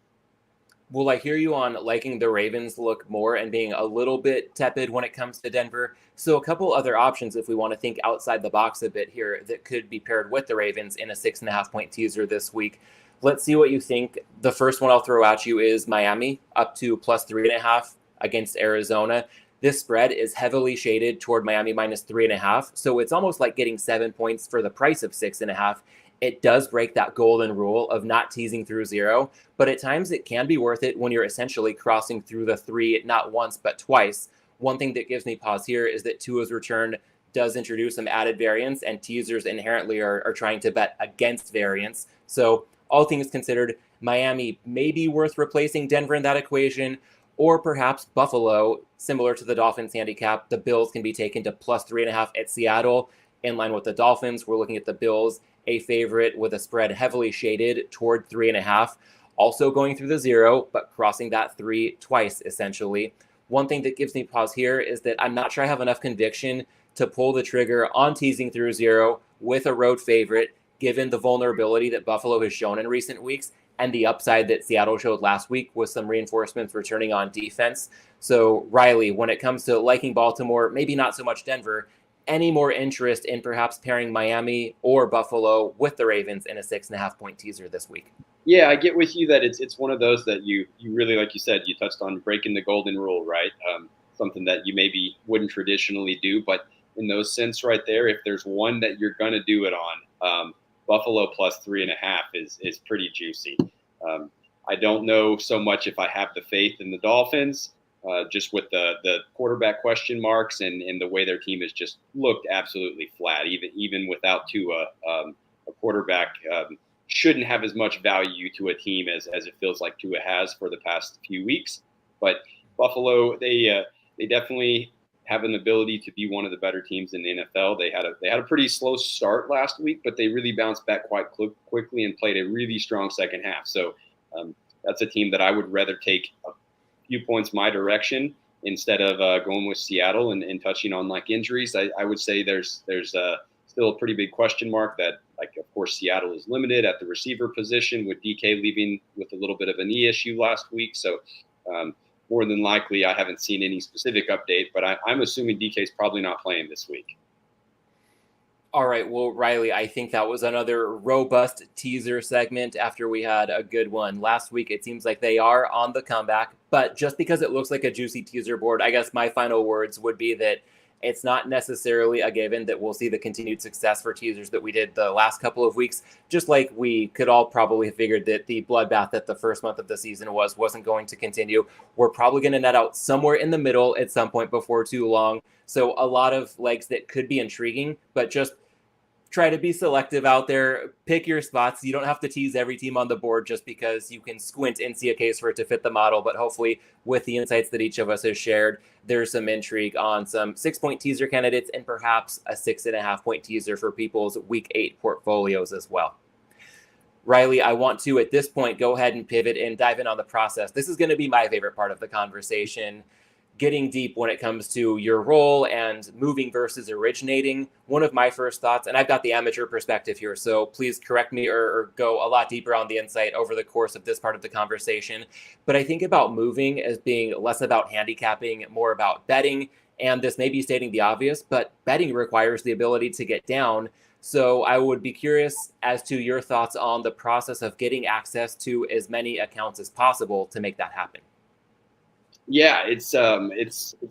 Well, I hear you on liking the Ravens look more and being a little bit tepid when it comes to Denver. So a couple other options if we want to think outside the box a bit here that could be paired with the Ravens in a 6.5-point teaser this week. Let's see what you think. The first one I'll throw at you is Miami up to +3.5 against Arizona. This spread is heavily shaded toward Miami -3.5. So it's almost like getting 7 points for the price of 6.5. It does break that golden rule of not teasing through 0, but at times it can be worth it when you're essentially crossing through the 3, not once, but twice. One thing that gives me pause here is that Tua's return does introduce some added variance, and teasers inherently are trying to bet against variance. So all things considered, Miami may be worth replacing Denver in that equation, or perhaps Buffalo, similar to the Dolphins handicap. The Bills can be taken to +3.5 at Seattle. In line with the Dolphins, we're looking at the Bills, a favorite with a spread heavily shaded toward 3.5, also going through the 0, but crossing that 3 twice, essentially. One thing that gives me pause here is that I'm not sure I have enough conviction to pull the trigger on teasing through 0 with a road favorite, given the vulnerability that Buffalo has shown in recent weeks and the upside that Seattle showed last week with some reinforcements returning on defense. So, Reilly, when it comes to liking Baltimore, maybe not so much Denver, any more interest in perhaps pairing Miami or Buffalo with the Ravens in a 6.5-point teaser this week? Yeah, I get with you that it's one of those that you really, like you said, you touched on breaking the golden rule, right? Something that you maybe wouldn't traditionally do, but in those sense right there, if there's one that you're going to do it on, Buffalo +3.5 is pretty juicy. I don't know so much if I have the faith in the Dolphins, just with the quarterback question marks and the way their team has just looked absolutely flat, even without Tua. A quarterback shouldn't have as much value to a team as it feels like Tua has for the past few weeks. But Buffalo, they definitely have an ability to be one of the better teams in the NFL. They had a pretty slow start last week, but they really bounced back quite quickly and played a really strong second half. So that's a team that I would rather take a few points my direction instead of going with Seattle and touching on like injuries. I would say there's still a pretty big question mark that, like, of course, Seattle is limited at the receiver position with DK leaving with a little bit of a knee issue last week. So more than likely, I haven't seen any specific update, but I'm assuming DK is probably not playing this week. All right. Well, Riley, I think that was another robust teaser segment after we had a good one last week. It seems like they are on the comeback, but just because it looks like a juicy teaser board, I guess my final words would be that it's not necessarily a given that we'll see the continued success for teasers that we did the last couple of weeks. Just like we could all probably have figured that the bloodbath that the first month of the season wasn't going to continue. We're probably going to net out somewhere in the middle at some point before too long. So a lot of legs that could be intriguing, but just try to be selective out there. Pick your spots. You don't have to tease every team on the board just because you can squint and see a case for it to fit the model. But hopefully, with the insights that each of us has shared, there's some intrigue on some 6-point teaser candidates and perhaps a 6.5-point teaser for people's week 8 portfolios as well. Riley, I want to, at this point, go ahead and pivot and dive in on the process. This is going to be my favorite part of the conversation. Getting deep when it comes to your role and moving versus originating. One of my first thoughts, and I've got the amateur perspective here, so please correct me or go a lot deeper on the insight over the course of this part of the conversation. But I think about moving as being less about handicapping, more about betting. And this may be stating the obvious, but betting requires the ability to get down. So I would be curious as to your thoughts on the process of getting access to as many accounts as possible to make that happen. Yeah, it's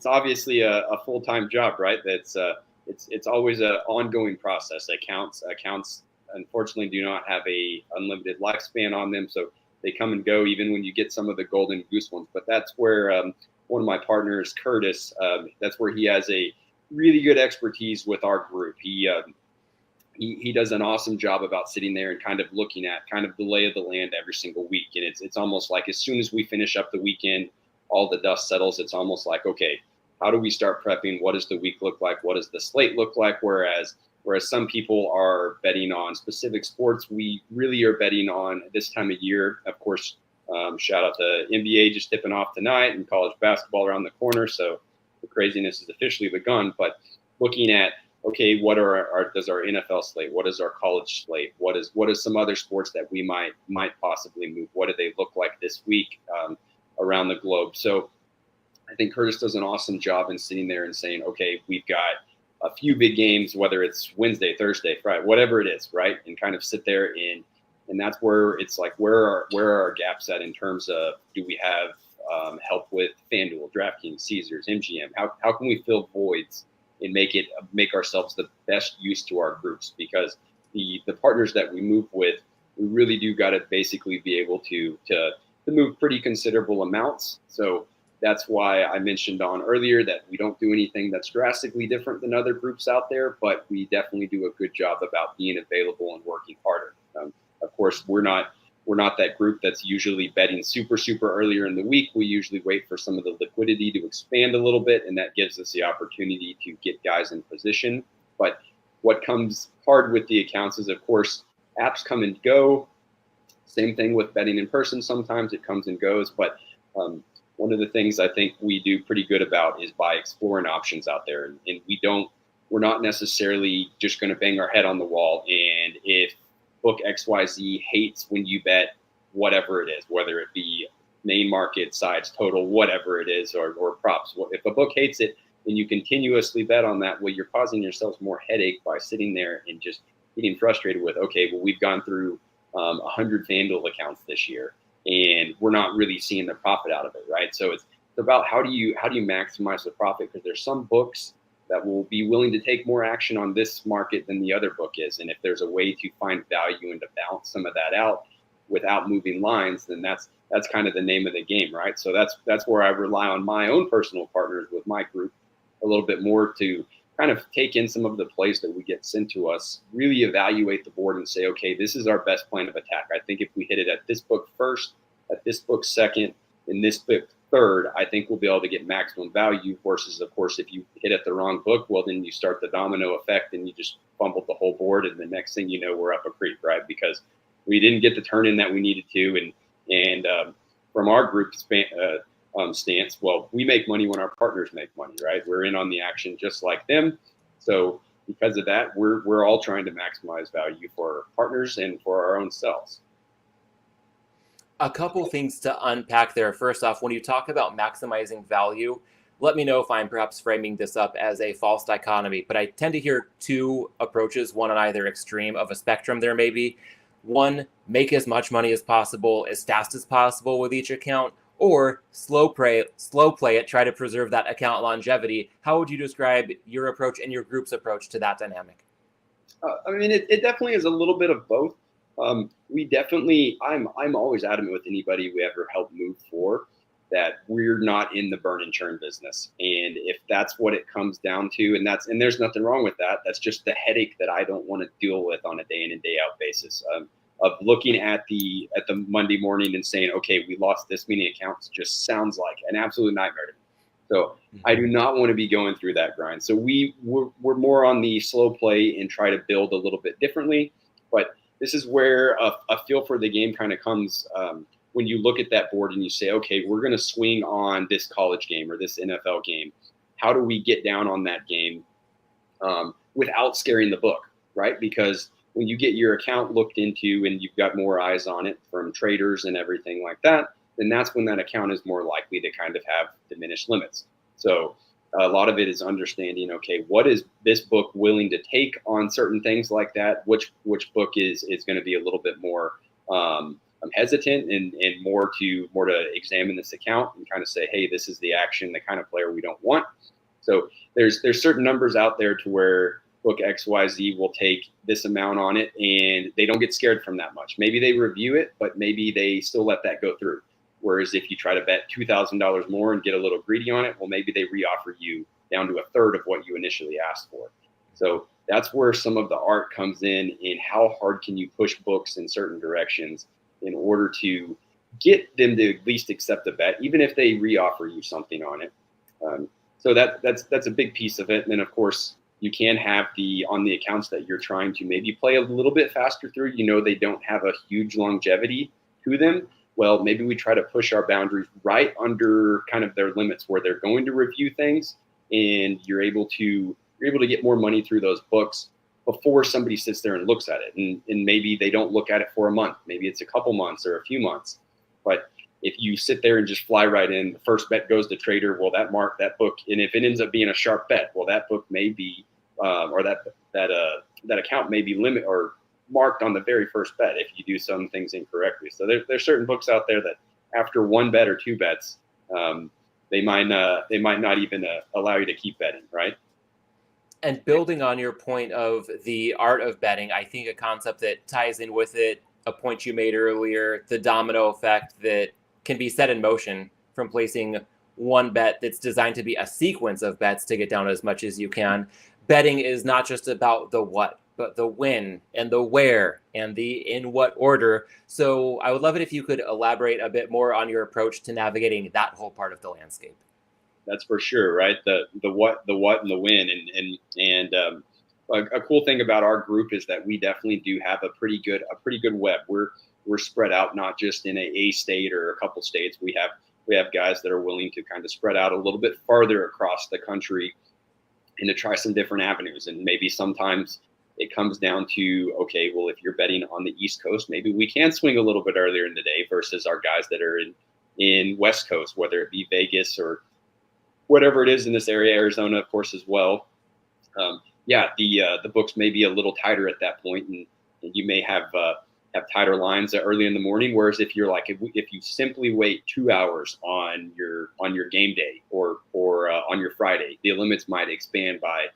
obviously a full-time job, right? It's always an ongoing process. Accounts unfortunately do not have a unlimited lifespan on them, so they come and go even when you get some of the golden goose ones. But that's where one of my partners, Curtis, that's where he has a really good expertise with our group. He does an awesome job about sitting there and kind of looking at kind of the lay of the land every single week, and it's almost like as soon as we finish up the weekend, all the dust settles. It's almost like, okay, how do we start prepping? What does the week look like? What does the slate look like? Whereas some people are betting on specific sports, we really are betting on this time of year. Of course, shout out to NBA just tipping off tonight and college basketball around the corner. So the craziness has officially begun. But looking at, okay, what does our NFL slate? What is our college slate? What is some other sports that we might possibly move? What do they look like this week? Around the globe. So I think Curtis does an awesome job in sitting there and saying, okay, we've got a few big games, whether it's Wednesday, Thursday, Friday, whatever it is, right? And kind of sit there and that's where it's like, where are our gaps at in terms of, do we have help with FanDuel, DraftKings, Caesars, MGM? How can we fill voids and make ourselves the best use to our groups? Because the partners that we move with, we really do got to basically be able to move pretty considerable amounts. So that's why I mentioned on earlier that we don't do anything that's drastically different than other groups out there, but we definitely do a good job about being available and working harder. Of course, we're not that group that's usually betting super earlier in the week. We usually wait for some of the liquidity to expand a little bit, and that gives us the opportunity to get guys in position. But what comes hard with the accounts is, of course, apps come and go. Same thing with betting in person. Sometimes it comes and goes, but one of the things I think we do pretty good about is by exploring options out there. And we're not necessarily just going to bang our head on the wall. And if book XYZ hates when you bet whatever it is, whether it be main market, sides, total, whatever it is, or props, if a book hates it, then you continuously bet on that. Well, you're causing yourselves more headache by sitting there and just getting frustrated with, okay, well, we've gone through 100 FanDuel accounts this year, and we're not really seeing the profit out of it, right? So it's about how do you maximize the profit, because there's some books that will be willing to take more action on this market than the other book is, and if there's a way to find value and to balance some of that out without moving lines, then that's kind of the name of the game, right? So that's where I rely on my own personal partners with my group a little bit more to kind of take in some of the plays that we get sent to us, really evaluate the board and say, okay, this is our best plan of attack. I think if we hit it at this book first, at this book second, and this book third, I think we'll be able to get maximum value versus, of course, if you hit at the wrong book, well, then you start the domino effect and you just fumbled the whole board. And the next thing you know, we're up a creek, right? Because we didn't get the turn in that we needed to. And from our group stance, well, we make money when our partners make money, right? We're in on the action just like them. So because of that, we're all trying to maximize value for our partners and for our own selves. A couple things to unpack there. First off, when you talk about maximizing value, let me know if I'm perhaps framing this up as a false dichotomy, but I tend to hear two approaches, one on either extreme of a spectrum there may be. One, make as much money as possible, as fast as possible with each account, or slow play it, try to preserve that account longevity. How would you describe your approach and your group's approach to that dynamic? I mean, it definitely is a little bit of both. We definitely, I'm always adamant with anybody we ever help move for that we're not in the burn and churn business. And if that's what it comes down to, and there's nothing wrong with that. That's just the headache that I don't want to deal with on a day in and day out basis. Of looking at the Monday morning and saying, okay, we lost this many accounts, just sounds like an absolute nightmare to me. So I do not want to be going through that grind. So we're more on the slow play and try to build a little bit differently. But this is where a feel for the game kind of comes when you look at that board and you say, okay, we're going to swing on this college game or this NFL game. How do we get down on that game without scaring the book, right? Because when you get your account looked into and you've got more eyes on it from traders and everything like that, then that's when that account is more likely to kind of have diminished limits. So a lot of it is understanding, okay, what is this book willing to take on certain things like that? Which book is going to be a little bit more hesitant and more to examine this account and kind of say, hey, this is the action, the kind of player we don't want. So there's certain numbers out there to where book XYZ will take this amount on it and they don't get scared from that much. Maybe they review it, but maybe they still let that go through. Whereas if you try to bet $2,000 more and get a little greedy on it, well, maybe they reoffer you down to a third of what you initially asked for. So that's where some of the art comes in how hard can you push books in certain directions in order to get them to at least accept the bet, even if they reoffer you something on it. So that's a big piece of it. And then, of course, you can have on the accounts that you're trying to maybe play a little bit faster through, they don't have a huge longevity to them. Well, maybe we try to push our boundaries right under kind of their limits where they're going to review things and you're able to get more money through those books before somebody sits there and looks at it. And maybe they don't look at it for a month. Maybe it's a couple months or a few months. But if you sit there and just fly right in, the first bet goes to trader, well, that book, and if it ends up being a sharp bet, well, that book may be, or that account may be limit or marked on the very first bet if you do some things incorrectly. So there's certain books out there that after one bet or two bets, they might not even allow you to keep betting, right? And building on your point of the art of betting, I think a concept that ties in with it, a point you made earlier, the domino effect that can be set in motion from placing one bet that's designed to be a sequence of bets to get down as much as you can. Betting is not just about the what, but the when and the where and the in what order. So I would love it if you could elaborate a bit more on your approach to navigating that whole part of the landscape. That's for sure, right? The what, and the when, and a cool thing about our group is that we definitely do have a pretty good web. We're spread out, not just in a state or a couple states. We have guys that are willing to kind of spread out a little bit farther across the country and to try some different avenues. And maybe sometimes it comes down to, okay, well, if you're betting on the East Coast, maybe we can swing a little bit earlier in the day versus our guys that are in West Coast, whether it be Vegas or whatever it is in this area, Arizona, of course, as well. The books may be a little tighter at that point, and you may have tighter lines early in the morning. Whereas if you're if you simply wait 2 hours on your game day or on your Friday, the limits might expand by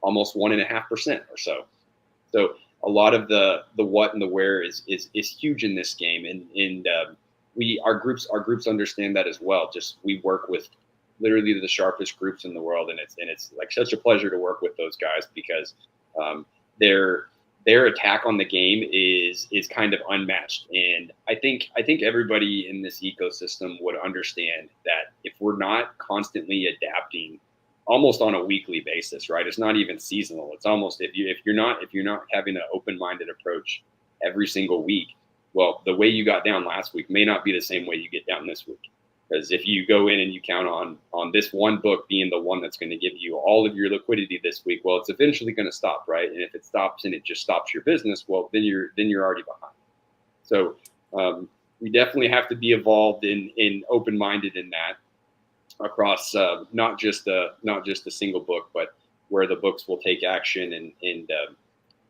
almost 1.5% or so. So a lot of the what and the where is huge in this game, and our groups understand that as well. Just we work with literally the sharpest groups in the world, and it's like such a pleasure to work with those guys because their attack on the game is kind of unmatched. And I think everybody in this ecosystem would understand that if we're not constantly adapting almost on a weekly basis, right? It's not even seasonal. It's almost if you're not having an open-minded approach every single week, well, the way you got down last week may not be the same way you get down this week. Because if you go in and you count on this one book being the one that's going to give you all of your liquidity this week, well, it's eventually going to stop, right? And if it stops and it just stops your business, well, then you're already behind. So we definitely have to be involved in open-minded in that. across not just a single book, but where the books will take action. And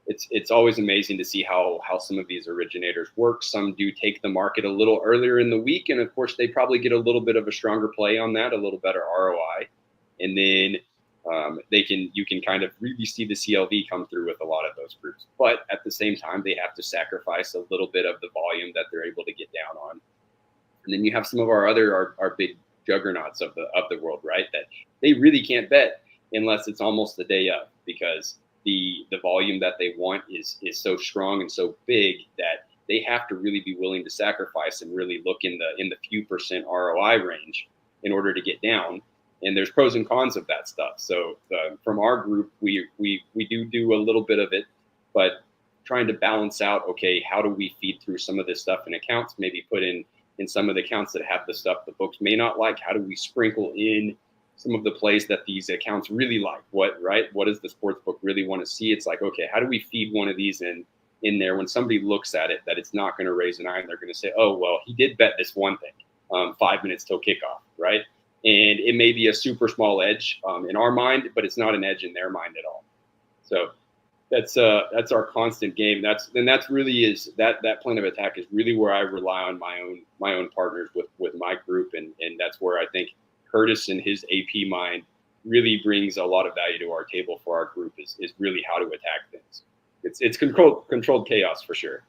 it's always amazing to see how some of these originators work. Some do take the market a little earlier in the week, and of course they probably get a little bit of a stronger play on that, a little better ROI, and then you can kind of really see the CLV come through with a lot of those groups. But at the same time, they have to sacrifice a little bit of the volume that they're able to get down on. And then you have some of our big juggernauts of the world, right? That they really can't bet unless it's almost the day of, because the volume that they want is so strong and so big that they have to really be willing to sacrifice and really look in the few percent ROI range in order to get down. And there's pros and cons of that stuff. So from our group, we do a little bit of it, but trying to balance out, okay, how do we feed through some of this stuff in accounts, maybe put in some of the accounts that have the stuff the books may not like? How do we sprinkle in some of the plays that these accounts really like? What does the sports book really want to see? It's like, okay, how do we feed one of these in there when somebody looks at it that it's not going to raise an eye, and they're going to say, oh, well, he did bet this one thing, 5 minutes till kickoff, right? And it may be a super small edge in our mind, but it's not an edge in their mind at all. So that's our constant game. That plan of attack is really where I rely on my own partners with my group, and that's where I think Curtis and his AP mind really brings a lot of value to our table for our group, is really how to attack things. It's controlled chaos for sure.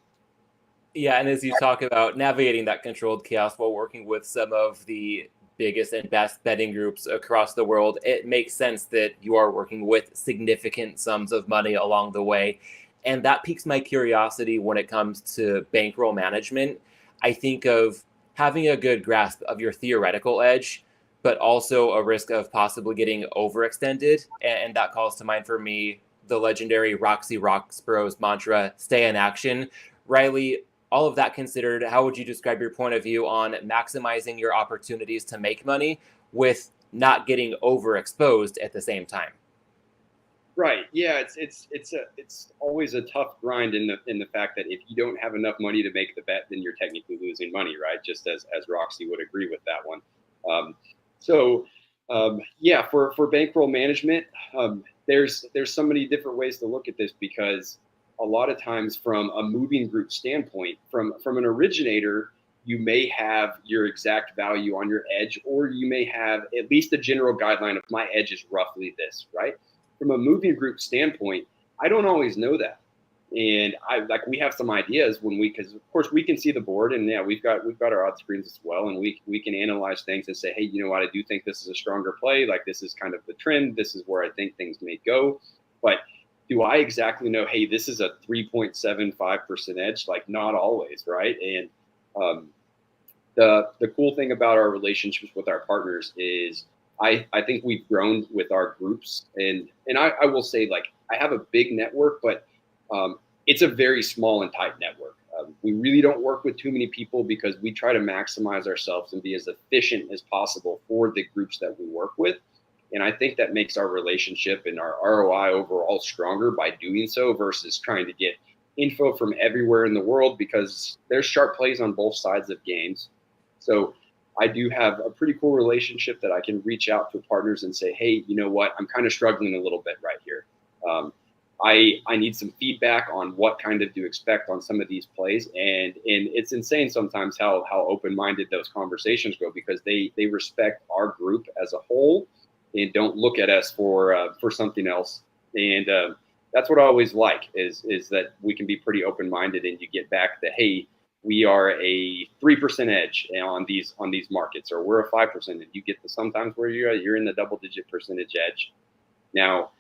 Yeah, and as you talk about navigating that controlled chaos while working with some of the biggest and best betting groups across the world, it makes sense that you are working with significant sums of money along the way. And that piques my curiosity when it comes to bankroll management. I think of having a good grasp of your theoretical edge, but also a risk of possibly getting overextended. And that calls to mind for me the legendary Roxy Roxborough's mantra, stay in action. Reilly, all of that considered, how would you describe your point of view on maximizing your opportunities to make money with not getting overexposed at the same time? Right. Yeah. It's always a tough grind in the fact that if you don't have enough money to make the bet, then you're technically losing money, right? Just as Roxy would agree with that one. Yeah, for bankroll management, there's so many different ways to look at this, because a lot of times from a moving group standpoint, from an originator, you may have your exact value on your edge, or you may have at least a general guideline of my edge is roughly this, right? From a moving group standpoint, I don't always know that. And we have some ideas because of course we can see the board, and yeah, we've got our odds screens as well, and we can analyze things and say, hey, you know what, I do think this is a stronger play. Like, this is kind of the trend. This is where I think things may go. But do I exactly know, hey, this is a 3.75% edge? Like, not always, right? And the cool thing about our relationships with our partners is I think we've grown with our groups, and I will say, like, I have a big network, but it's a very small and tight network. We really don't work with too many people because we try to maximize ourselves and be as efficient as possible for the groups that we work with. And I think that makes our relationship and our ROI overall stronger by doing so, versus trying to get info from everywhere in the world, because there's sharp plays on both sides of games. So I do have a pretty cool relationship that I can reach out to partners and say, hey, you know what, I'm kind of struggling a little bit right here. I need some feedback on what kind of to expect on some of these plays. And it's insane sometimes how open-minded those conversations go, because they respect our group as a whole and don't look at us for something else. And that's what I always like is that we can be pretty open-minded, and you get back that, hey, we are a 3% edge on these markets, or we're a 5%. And you get to sometimes where you're in the double-digit percentage edge. Now,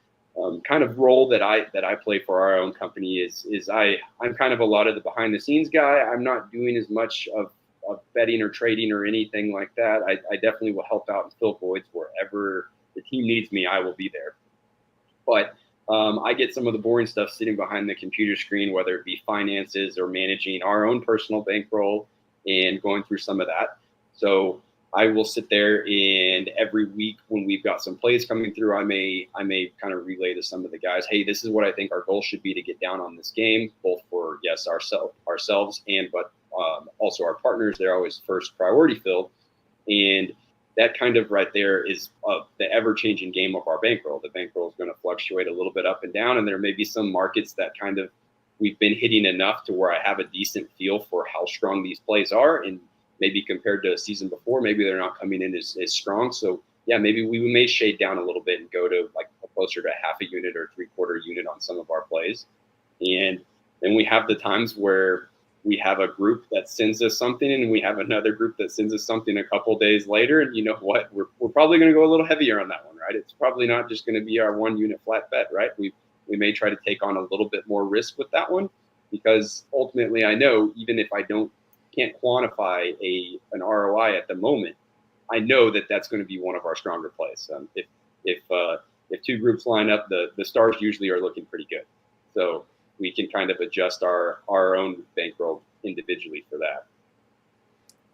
kind of role that I play for our own company is I'm kind of a lot of the behind the scenes guy. I'm not doing as much of betting or trading or anything like that. I definitely will help out and fill voids wherever the team needs me. I will be there. But I get some of the boring stuff sitting behind the computer screen, whether it be finances or managing our own personal bankroll and going through some of that. So I will sit there, and every week when we've got some plays coming through, I may kind of relay to some of the guys, hey, this is what I think our goal should be to get down on this game, both for, yes, ourselves and but also our partners. They're always first priority filled. And that kind of right there is the ever-changing game of our bankroll. The bankroll is going to fluctuate a little bit up and down, and there may be some markets that kind of we've been hitting enough to where I have a decent feel for how strong these plays are, and maybe compared to a season before, maybe they're not coming in as strong. So yeah, maybe we may shade down a little bit and go to like closer to half a unit or 3/4 unit on some of our plays. And then we have the times where we have a group that sends us something and we have another group that sends us something a couple days later. And you know what? We're probably going to go a little heavier on that one, right? It's probably not just going to be our 1 unit flat bet, right? We may try to take on a little bit more risk with that one, because ultimately I know even if I can't quantify an ROI at the moment, I know that that's going to be one of our stronger plays. If two groups line up, the stars usually are looking pretty good. So we can kind of adjust our own bankroll individually for that.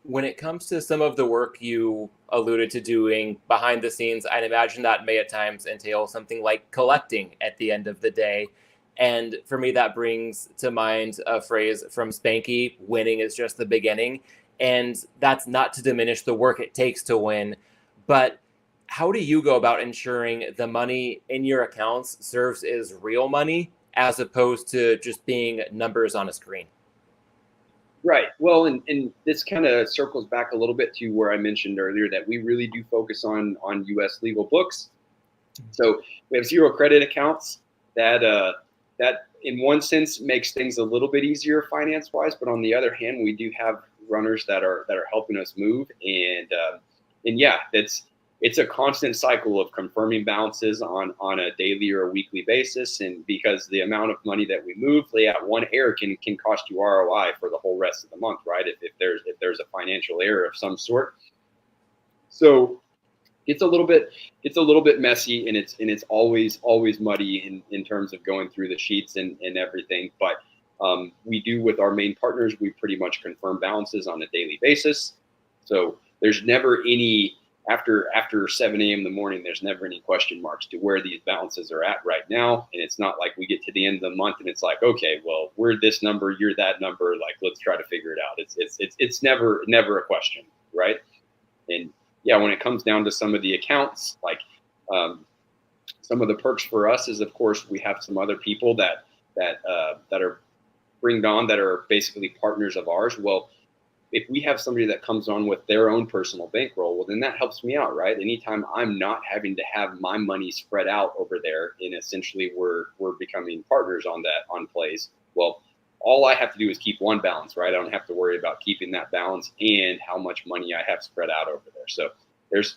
When it comes to some of the work you alluded to doing behind the scenes, I'd imagine that may at times entail something like collecting at the end of the day. And for me, that brings to mind a phrase from Spanky: winning is just the beginning. And that's not to diminish the work it takes to win, but how do you go about ensuring the money in your accounts serves as real money as opposed to just being numbers on a screen? Right. Well, and this kind of circles back a little bit to where I mentioned earlier that we really do focus on U.S. legal books. So we have zero credit accounts that in one sense makes things a little bit easier finance wise, but on the other hand, we do have runners that are helping us move, and yeah, it's a constant cycle of confirming balances on a daily or a weekly basis. And because the amount of money that we move, one error can cost you ROI for the whole rest of the month, right? If there's a financial error of some sort. So it's a little bit messy, and it's always muddy in terms of going through the sheets and everything. But we do with our main partners, we pretty much confirm balances on a daily basis. So there's never any after 7 a.m. in the morning, there's never any question marks to where these balances are at right now. And it's not like we get to the end of the month and it's like, okay, well, we're this number, you're that number. Like, let's try to figure it out. It's never a question, right? And yeah, when it comes down to some of the accounts, like some of the perks for us is, of course, we have some other people that are bringed on that are basically partners of ours. Well, if we have somebody that comes on with their own personal bankroll, well, then that helps me out, right? Anytime I'm not having to have my money spread out over there, and essentially we're becoming partners on plays. Well, all I have to do is keep one balance, right? I don't have to worry about keeping that balance and how much money I have spread out over there. So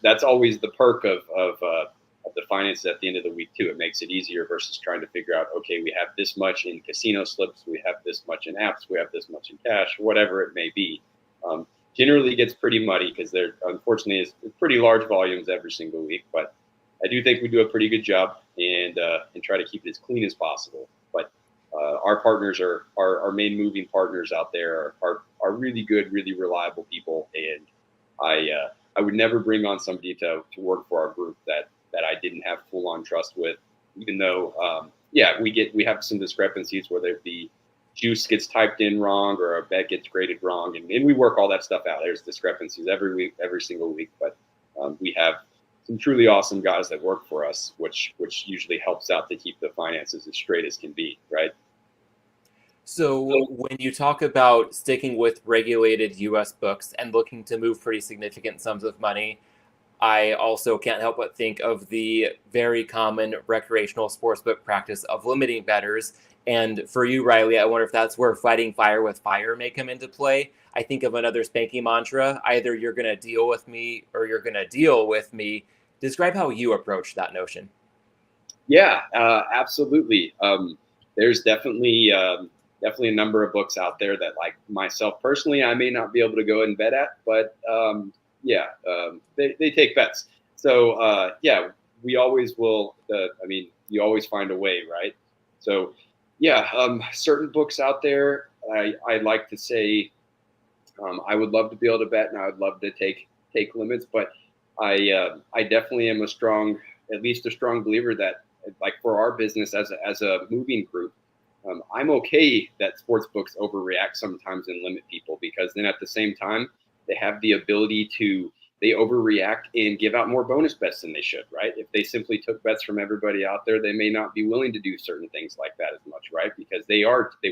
that's always the perk of the finances at the end of the week too. It makes it easier versus trying to figure out, okay, we have this much in casino slips, we have this much in apps, we have this much in cash, whatever it may be. Generally gets pretty muddy because there unfortunately is pretty large volumes every single week, but I do think we do a pretty good job and try to keep it as clean as possible. But our partners are our main moving partners out there are really good, really reliable people, and I would never bring on somebody to work for our group that I didn't have full on trust with, even though we have some discrepancies, whether it be juice gets typed in wrong or a bet gets graded wrong, and we work all that stuff out. There's discrepancies every week, every single week, but we have some truly awesome guys that work for us, which usually helps out to keep the finances as straight as can be, right? So when you talk about sticking with regulated U.S. books and looking to move pretty significant sums of money, I also can't help but think of the very common recreational sportsbook practice of limiting bettors. And for you, Reilly, I wonder if that's where fighting fire with fire may come into play. I think of another Spanky mantra: either you're going to deal with me or you're going to deal with me. Describe how you approach that notion. Yeah, absolutely. There's definitely a number of books out there that, like myself personally, I may not be able to go and bet at, but they take bets. So we always will. You always find a way, right? So certain books out there, I like to say, I would love to be able to bet, and I would love to take limits, but I definitely am at least a strong believer that, like for our business as a moving group, I'm okay that sports books overreact sometimes and limit people, because then at the same time they have the ability to they overreact and give out more bonus bets than they should, right? If they simply took bets from everybody out there, they may not be willing to do certain things like that as much, right? Because they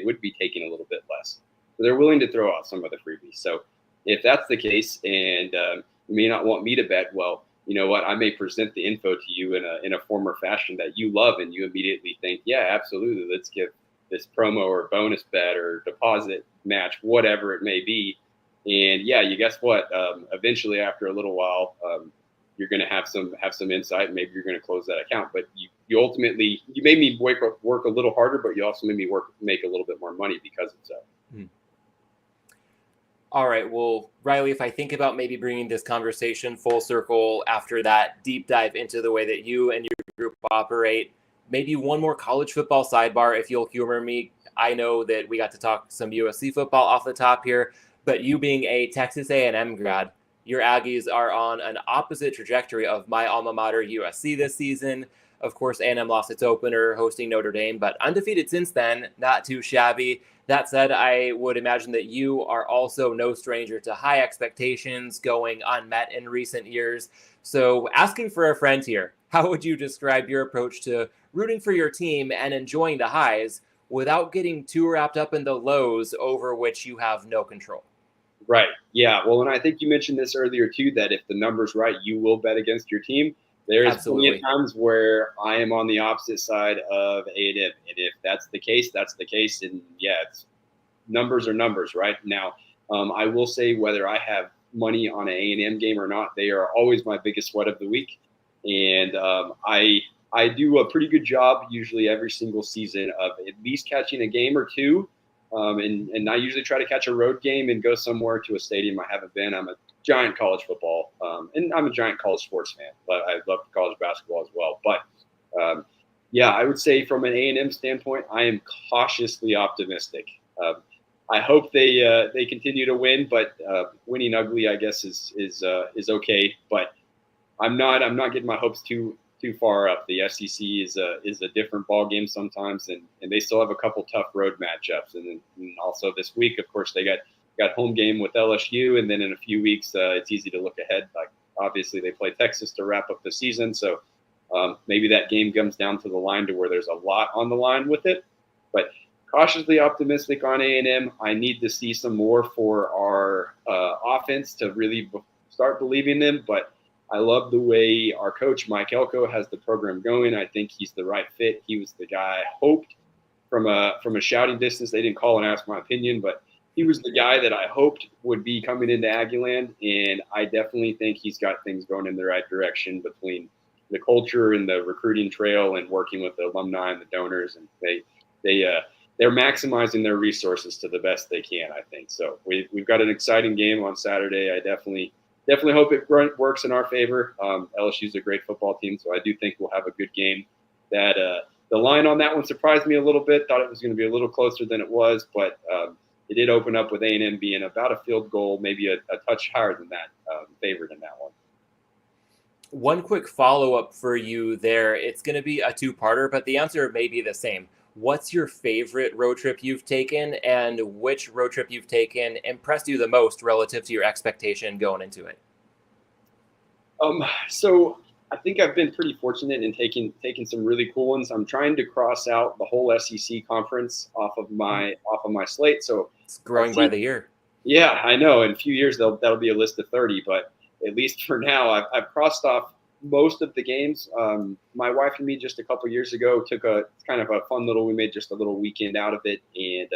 would be taking a little bit less. So they're willing to throw out some of the freebies. So if that's the case, and you may not want me to bet, well, you know what? I may present the info to you in a form or fashion that you love, and you immediately think, yeah, absolutely, let's give this promo or bonus bet or deposit match, whatever it may be. And yeah, you guess what? Eventually, after a little while, you're going to have some insight, and maybe you're going to close that account. But you ultimately, you made me work a little harder, but you also made me make a little bit more money because of so. All right. Well, Reilly, if I think about maybe bringing this conversation full circle after that deep dive into the way that you and your group operate, maybe one more college football sidebar, if you'll humor me. I know that we got to talk some USC football off the top here, but you being a Texas A&M grad, your Aggies are on an opposite trajectory of my alma mater, USC, this season. Of course, A&M lost its opener hosting Notre Dame, but undefeated since then, not too shabby. That said, I would imagine that you are also no stranger to high expectations going unmet in recent years. So asking for a friend here, how would you describe your approach to rooting for your team and enjoying the highs without getting too wrapped up in the lows over which you have no control? Right. Yeah. Well, and I think you mentioned this earlier too, that if the number's right, you will bet against your team. There's plenty of times where I am on the opposite side of A&M. And if that's the case, that's the case. And yeah, numbers are numbers, right? Now, I will say whether I have money on an A&M game or not, they are always my biggest sweat of the week. And I do a pretty good job usually every single season of at least catching a game or two. And I usually try to catch a road game and go somewhere to a stadium I haven't been. I'm a giant college football, and I'm a giant college sports fan, but I love college basketball as well. But yeah, I would say from an A&M standpoint, I am cautiously optimistic. I hope they continue to win, but winning ugly, I guess, is okay. But I'm not getting my hopes too far up. The SEC is a different ball game sometimes, and they still have a couple tough road matchups. And also this week, of course, they got home game with LSU, and then in a few weeks, it's easy to look ahead. Like obviously, they play Texas to wrap up the season, so maybe that game comes down to the line to where there's a lot on the line with it. But cautiously optimistic on A&M. I need to see some more for our offense to really start believing them, but I love the way our coach, Mike Elko, has the program going. I think he's the right fit. He was the guy I hoped from a shouting distance. They didn't call and ask my opinion, but he was the guy that I hoped would be coming into Aggieland, and I definitely think he's got things going in the right direction between the culture and the recruiting trail and working with the alumni and the donors, and they're maximizing their resources to the best they can, I think. So we've got an exciting game on Saturday. I definitely hope it works in our favor. LSU's a great football team, so I do think we'll have a good game. That the line on that one surprised me a little bit. Thought it was going to be a little closer than it was, but it did open up with A&M being about a field goal, maybe a touch higher than that, favored in that one. One quick follow-up for you there. It's going to be a two-parter, but the answer may be the same. What's your favorite road trip you've taken, and which road trip you've taken impressed you the most relative to your expectation going into it? So I think I've been pretty fortunate in taking some really cool ones. I'm trying to cross out the whole SEC conference off of my slate. So it's growing by the year. Yeah, I know. In a few years, that'll be a list of 30. But at least for now, I've crossed off most of the games. My wife and me just a couple years ago took a kind of a fun little. We made just a little weekend out of it, and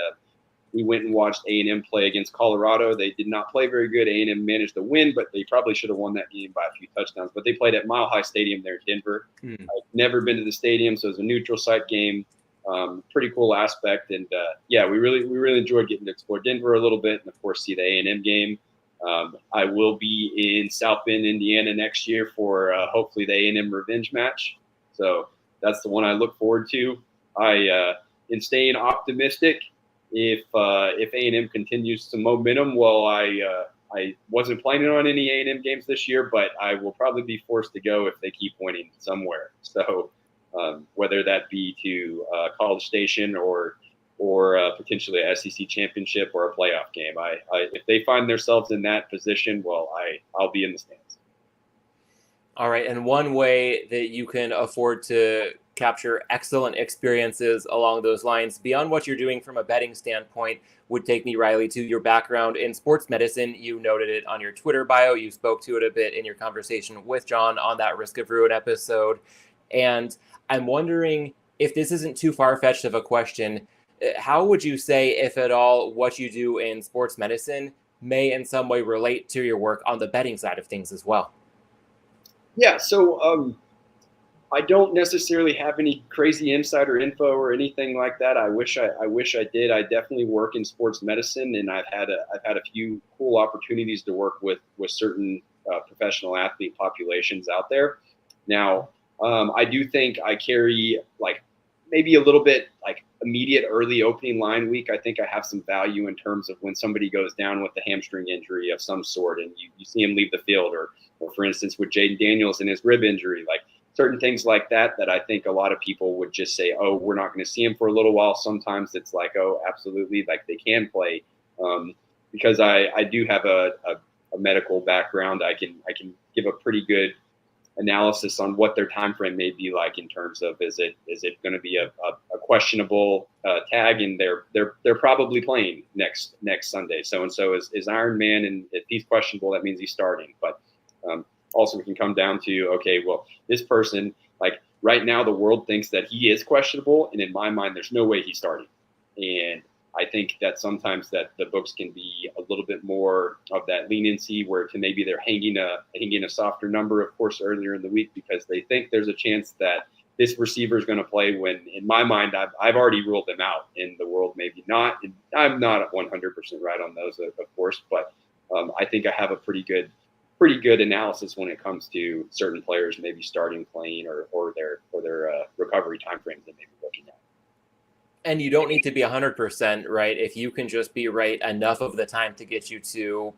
we went and watched A&M play against Colorado. They did not play very good. A&M managed to win, but they probably should have won that game by a few touchdowns. But they played at Mile High Stadium there in Denver. I've never been to the stadium, so it was a neutral site game. Pretty cool aspect, and yeah, we really enjoyed getting to explore Denver a little bit, and of course see the A&M game. I will be in South Bend, Indiana next year for hopefully the A&M revenge match. So that's the one I look forward to. In staying optimistic, if A&M continues some momentum, well, I wasn't planning on any A&M games this year, but I will probably be forced to go if they keep winning somewhere. So whether that be to College Station or potentially a SEC championship or a playoff game. If they find themselves in that position, well, I'll be in the stands. All right. And one way that you can afford to capture excellent experiences along those lines, beyond what you're doing from a betting standpoint, would take me, Reilly, to your background in sports medicine. You noted it on your Twitter bio. You spoke to it a bit in your conversation with John on that Risk of Ruin episode. And I'm wondering, if this isn't too far-fetched of a question, how would you say, if at all, what you do in sports medicine may in some way relate to your work on the betting side of things as well? Yeah, so I don't necessarily have any crazy insider info or anything like that. I wish I did. I definitely work in sports medicine, and I've had a few cool opportunities to work with certain professional athlete populations out there. Now, I do think I carry like maybe a little bit like immediate early opening line week. I think I have some value in terms of when somebody goes down with a hamstring injury of some sort, and you see him leave the field, or for instance with Jaden Daniels and his rib injury, like certain things like that I think a lot of people would just say, oh, we're not going to see him for a little while. Sometimes it's like, oh, absolutely, like they can play, because I do have a medical background. I can give a pretty good analysis on what their time frame may be like in terms of is it going to be a questionable tag, and they're probably playing next Sunday. So and so is Iron Man, and if he's questionable, that means he's starting. But also we can come down to, okay, well, this person, like right now the world thinks that he is questionable, and in my mind there's no way he's starting. And I think that sometimes that the books can be a little bit more of that leniency, where to maybe they're hanging a softer number, of course, earlier in the week, because they think there's a chance that this receiver is going to play, when in my mind I've already ruled them out. In the world, maybe not. And I'm not 100% right on those, of course, but I think I have a pretty good analysis when it comes to certain players maybe starting, playing, or their recovery timeframes they may be looking at. And you don't need to be 100% right. If you can just be right enough of the time to get you to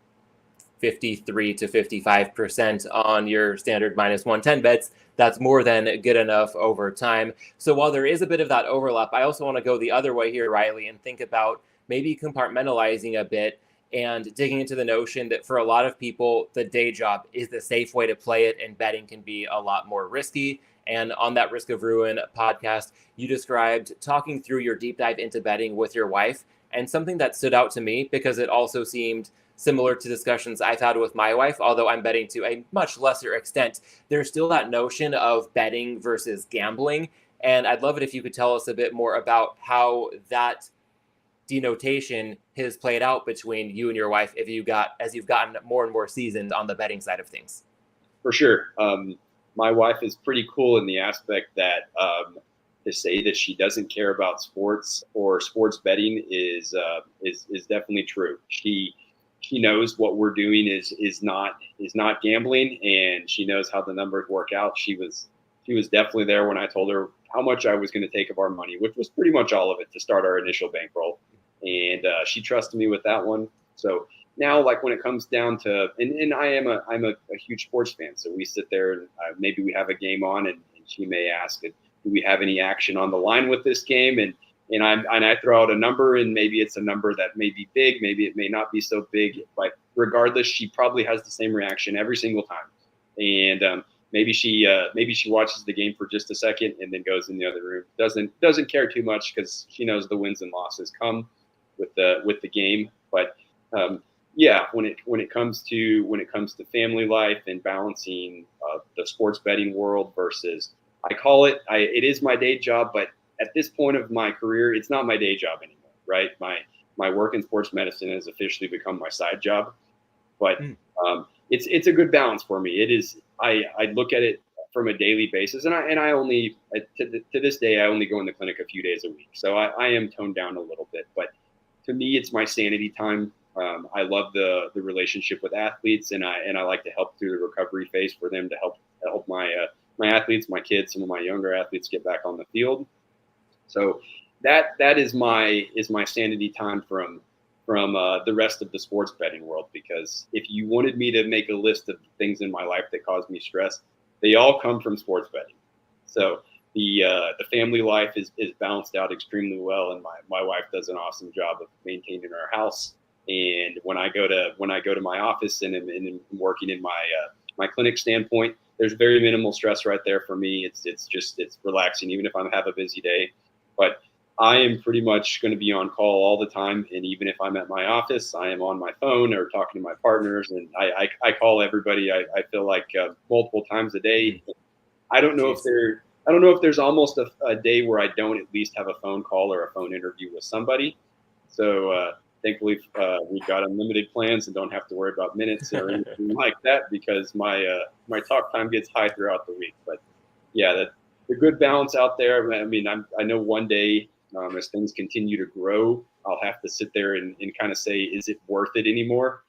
53 to 55% on your standard minus 110 bets, that's more than good enough over time. So while there is a bit of that overlap, I also want to go the other way here, Reilly, and think about maybe compartmentalizing a bit and digging into the notion that for a lot of people, the day job is the safe way to play it, and betting can be a lot more risky. And on that Risk of Ruin podcast, you described talking through your deep dive into betting with your wife. And something that stood out to me, because it also seemed similar to discussions I've had with my wife, although I'm betting to a much lesser extent, there's still that notion of betting versus gambling. And I'd love it if you could tell us a bit more about how that denotation has played out between you and your wife as you've gotten more and more seasoned on the betting side of things. For sure. My wife is pretty cool in the aspect that to say that she doesn't care about sports or sports betting is definitely true. She knows what we're doing is not gambling, and she knows how the numbers work out. She was definitely there when I told her how much I was going to take of our money, which was pretty much all of it to start our initial bankroll, and she trusted me with that one. So now, like when it comes down to, and I'm a huge sports fan, so we sit there and maybe we have a game on, and she may ask, do we have any action on the line with this game? And I throw out a number, and maybe it's a number that may be big, maybe it may not be so big, but regardless, she probably has the same reaction every single time. And maybe she watches the game for just a second and then goes in the other room. Doesn't care too much, because she knows the wins and losses come with the game. But yeah, when it comes to family life and balancing the sports betting world versus, it is my day job, but at this point of my career, it's not my day job anymore, right? My work in sports medicine has officially become my side job, but it's a good balance for me. It is. I look at it from a daily basis, and I only to this day I only go in the clinic a few days a week, so I am toned down a little bit, but to me it's my sanity time. I love the relationship with athletes, and I like to help through the recovery phase for them, to help my athletes, my kids, some of my younger athletes get back on the field. So that is my sanity time from the rest of the sports betting world. Because if you wanted me to make a list of things in my life that cause me stress, they all come from sports betting. So the family life is balanced out extremely well, and my wife does an awesome job of maintaining our house. And when I go to my office and am working in my clinic standpoint, there's very minimal stress right there for me. It's relaxing, even if I have a busy day. But I am pretty much going to be on call all the time, and even if I'm at my office, I am on my phone or talking to my partners, and I call everybody. I feel like multiple times a day. I don't know if there's almost a day where I don't at least have a phone call or a phone interview with somebody. So thankfully, we've got unlimited plans and don't have to worry about minutes or anything like that, because my talk time gets high throughout the week. But yeah, the good balance out there. I mean, I know one day, as things continue to grow, I'll have to sit there and kind of say, is it worth it anymore?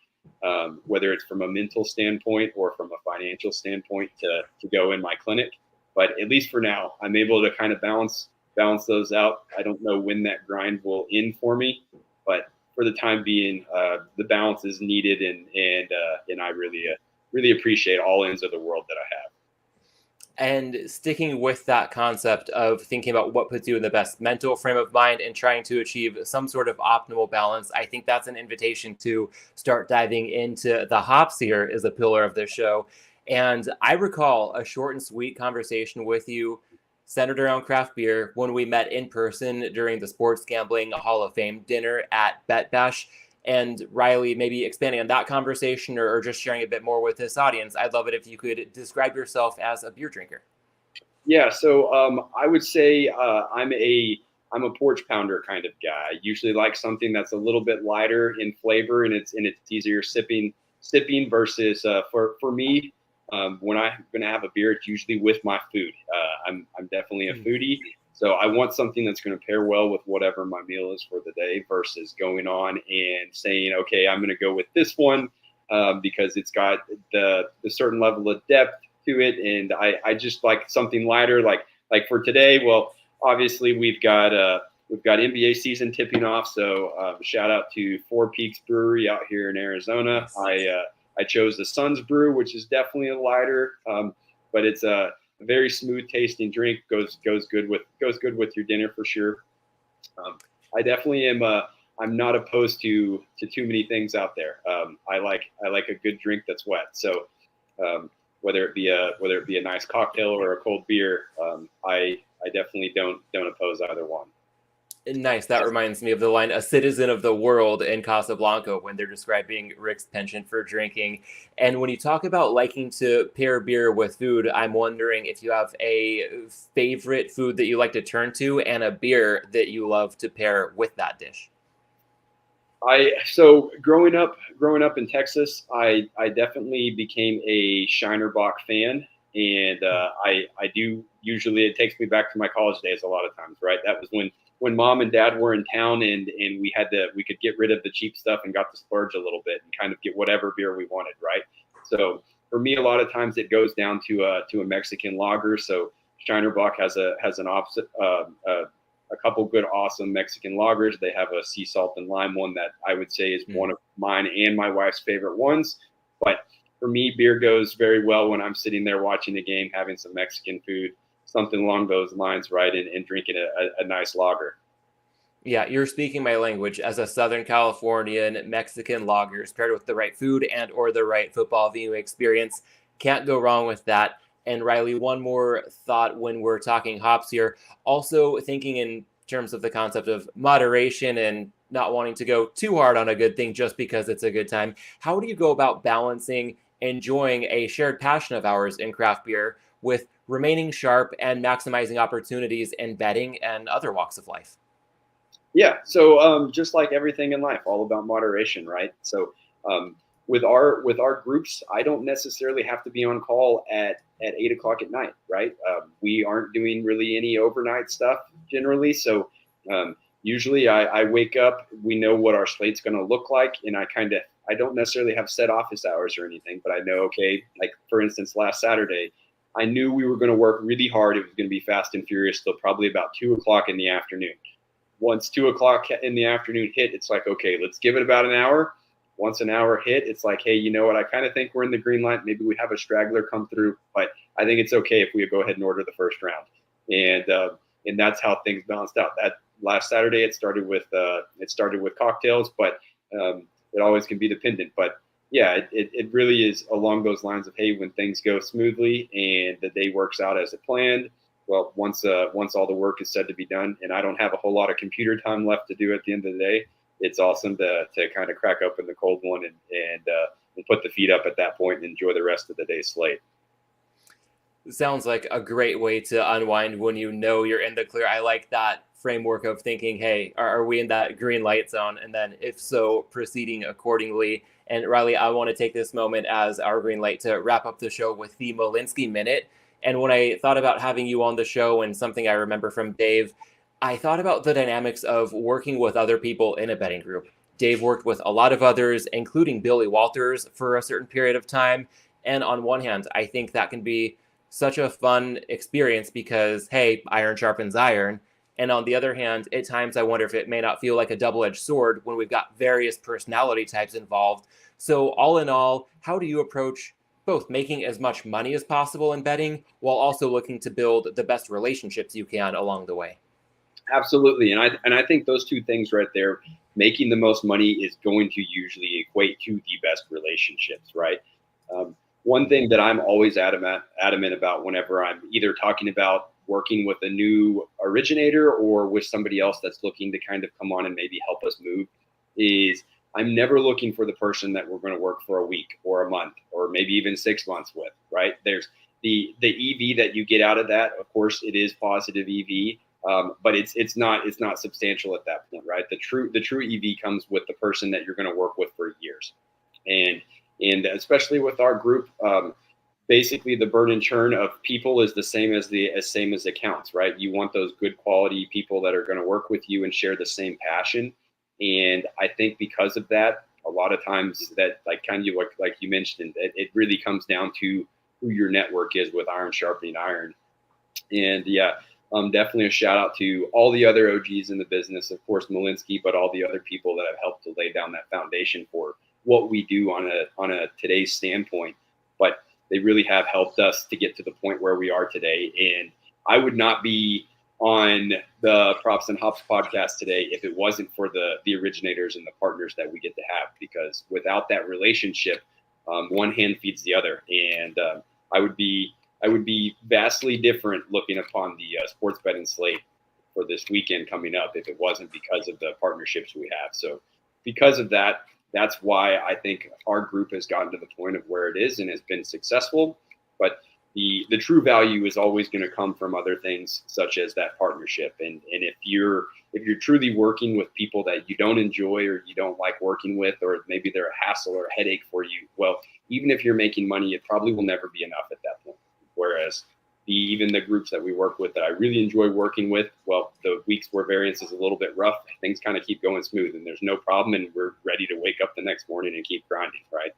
Whether it's from a mental standpoint or from a financial standpoint to go in my clinic. But at least for now, I'm able to kind of balance those out. I don't know when that grind will end for me, but for the time being, the balance is needed, and I really appreciate all ends of the world that I have. And sticking with that concept of thinking about what puts you in the best mental frame of mind and trying to achieve some sort of optimal balance, I think that's an invitation to start diving into the hops here as a pillar of the show. And I recall a short and sweet conversation with you centered around craft beer when we met in person during the Sports Gambling Hall of Fame dinner at Bet Bash. And Reilly, maybe expanding on that conversation or just sharing a bit more with this audience, I'd love it if you could describe yourself as a beer drinker. Yeah, so I would say I'm a porch pounder kind of guy. I usually like something that's a little bit lighter in flavor, and it's easier sipping versus for me, when I'm going to have a beer, it's usually with my food. I'm definitely a foodie. So I want something that's going to pair well with whatever my meal is for the day, versus going on and saying, okay, I'm going to go with this one because it's got the certain level of depth to it. And I just like something lighter, like for today. Well, obviously we've got NBA season tipping off. So shout out to Four Peaks Brewery out here in Arizona. I chose the Suns Brew, which is definitely a lighter, but it's a very smooth tasting drink. Goes good with your dinner for sure. I definitely am. I'm not opposed to too many things out there. I like a good drink that's wet. So whether it be a nice cocktail or a cold beer, I definitely don't oppose either one. Nice. That reminds me of the line, a citizen of the world in Casablanca, when they're describing Rick's penchant for drinking. And when you talk about liking to pair beer with food, I'm wondering if you have a favorite food that you like to turn to and a beer that you love to pair with that dish. So growing up in Texas, I definitely became a Shinerbach fan. And I do usually, it takes me back to my college days a lot of times, right? That was when mom and dad were in town, and we could get rid of the cheap stuff and got to splurge a little bit and kind of get whatever beer we wanted, right? So for me, a lot of times it goes down to a Mexican lager. So Shinerbach has an opposite, a couple good, awesome Mexican lagers. They have a sea salt and lime one that I would say is one of mine and my wife's favorite ones. But for me, beer goes very well when I'm sitting there watching the game, having some Mexican food, something along those lines, right, and drinking a nice lager. Yeah, you're speaking my language. As a Southern Californian, Mexican lagers paired with the right food and or the right football viewing experience. Can't go wrong with that. And Reilly, one more thought when we're talking hops here. Also thinking in terms of the concept of moderation and not wanting to go too hard on a good thing just because it's a good time. How do you go about balancing enjoying a shared passion of ours in craft beer with remaining sharp and maximizing opportunities in betting and other walks of life? Yeah. So just like everything in life, all about moderation, right? So with our groups, I don't necessarily have to be on call at 8 o'clock at night, right? We aren't doing really any overnight stuff generally. So usually I wake up, we know what our slate's going to look like, and I don't necessarily have set office hours or anything, but I know, okay, like for instance, last Saturday, I knew we were going to work really hard. It was going to be fast and furious till probably about 2 o'clock in the afternoon. Once 2 o'clock in the afternoon hit, it's like, okay, let's give it about an hour. Once an hour hit, it's like, hey, you know what? I kind of think we're in the green light. Maybe we have a straggler come through, but I think it's okay if we go ahead and order the first round. And that's how things balanced out. That last Saturday, it started with cocktails, but it always can be dependent. But yeah, it really is along those lines of, hey, when things go smoothly and the day works out as it planned, well, once all the work is said to be done, and I don't have a whole lot of computer time left to do at the end of the day, it's awesome to kind of crack open the cold one and put the feet up at that point and enjoy the rest of the day slate. Sounds like a great way to unwind when you know you're in the clear. I like that framework of thinking, hey, are we in that green light zone? And then if so, proceeding accordingly. And Riley, I want to take this moment as our green light to wrap up the show with the Malinsky Minute. And when I thought about having you on the show, and something I remember from Dave, I thought about the dynamics of working with other people in a betting group. Dave worked with a lot of others, including Billy Walters, for a certain period of time. And on one hand, I think that can be such a fun experience because, hey, iron sharpens iron. And on the other hand, at times I wonder if it may not feel like a double-edged sword when we've got various personality types involved. So all in all, how do you approach both making as much money as possible in betting while also looking to build the best relationships you can along the way? Absolutely, and I think those two things right there, making the most money is going to usually equate to the best relationships, right? One thing that I'm always adamant about whenever I'm either talking about working with a new originator or with somebody else that's looking to kind of come on and maybe help us move is I'm never looking for the person that we're going to work for a week or a month or maybe even 6 months with, right? There's the EV that you get out of that. Of course, it is positive EV, but it's not substantial at that point, right? The true EV comes with the person that you're going to work with for years, and especially with our group, basically the burn and churn of people is the same as accounts, right? You want those good quality people that are going to work with you and share the same passion, and I think because of that, a lot of times that like kind of like you mentioned, it really comes down to who your network is with iron sharpening iron. And yeah, definitely a shout out to all the other OGs in the business, of course, Malinsky, but all the other people that have helped to lay down that foundation for what we do on a today's standpoint. But they really have helped us to get to the point where we are today. And I would not be on the Props and Hops podcast today if it wasn't for the originators and the partners that we get to have, because without that relationship, one hand feeds the other. And I would be vastly different looking upon the sports betting slate for this weekend coming up if it wasn't because of the partnerships we have. So because of that, that's why I think our group has gotten to the point of where it is and has been successful. But the true value is always going to come from other things such as that partnership. And if you're truly working with people that you don't enjoy or you don't like working with, or maybe they're a hassle or a headache for you, well, even if you're making money, it probably will never be enough at that point. Whereas even the groups that we work with that I really enjoy working with, well, the weeks where variance is a little bit rough, things kind of keep going smooth and there's no problem and we're ready to wake up the next morning and keep grinding, right?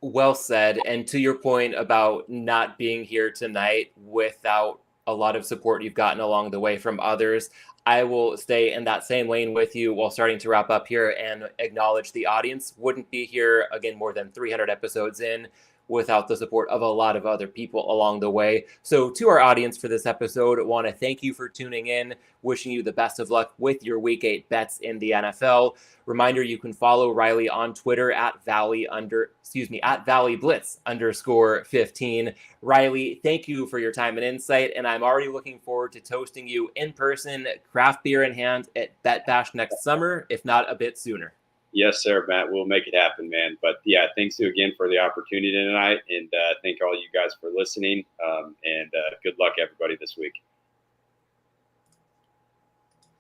Well said. And to your point about not being here tonight without a lot of support you've gotten along the way from others, I will stay in that same lane with you while starting to wrap up here and acknowledge the audience. Wouldn't be here, again, more than 300 episodes in without the support of a lot of other people along the way. So to our audience for this episode, I want to thank you for tuning in, wishing you the best of luck with your Week 8 bets in the NFL. Reminder, you can follow Riley on Twitter at Valley Blitz _15. Riley, thank you for your time and insight, and I'm already looking forward to toasting you in person, craft beer in hand at Bet Bash next summer, if not a bit sooner. Yes, sir, Matt. We'll make it happen, man. But yeah, thanks you again for the opportunity tonight, and thank all you guys for listening. And good luck, everybody, this week.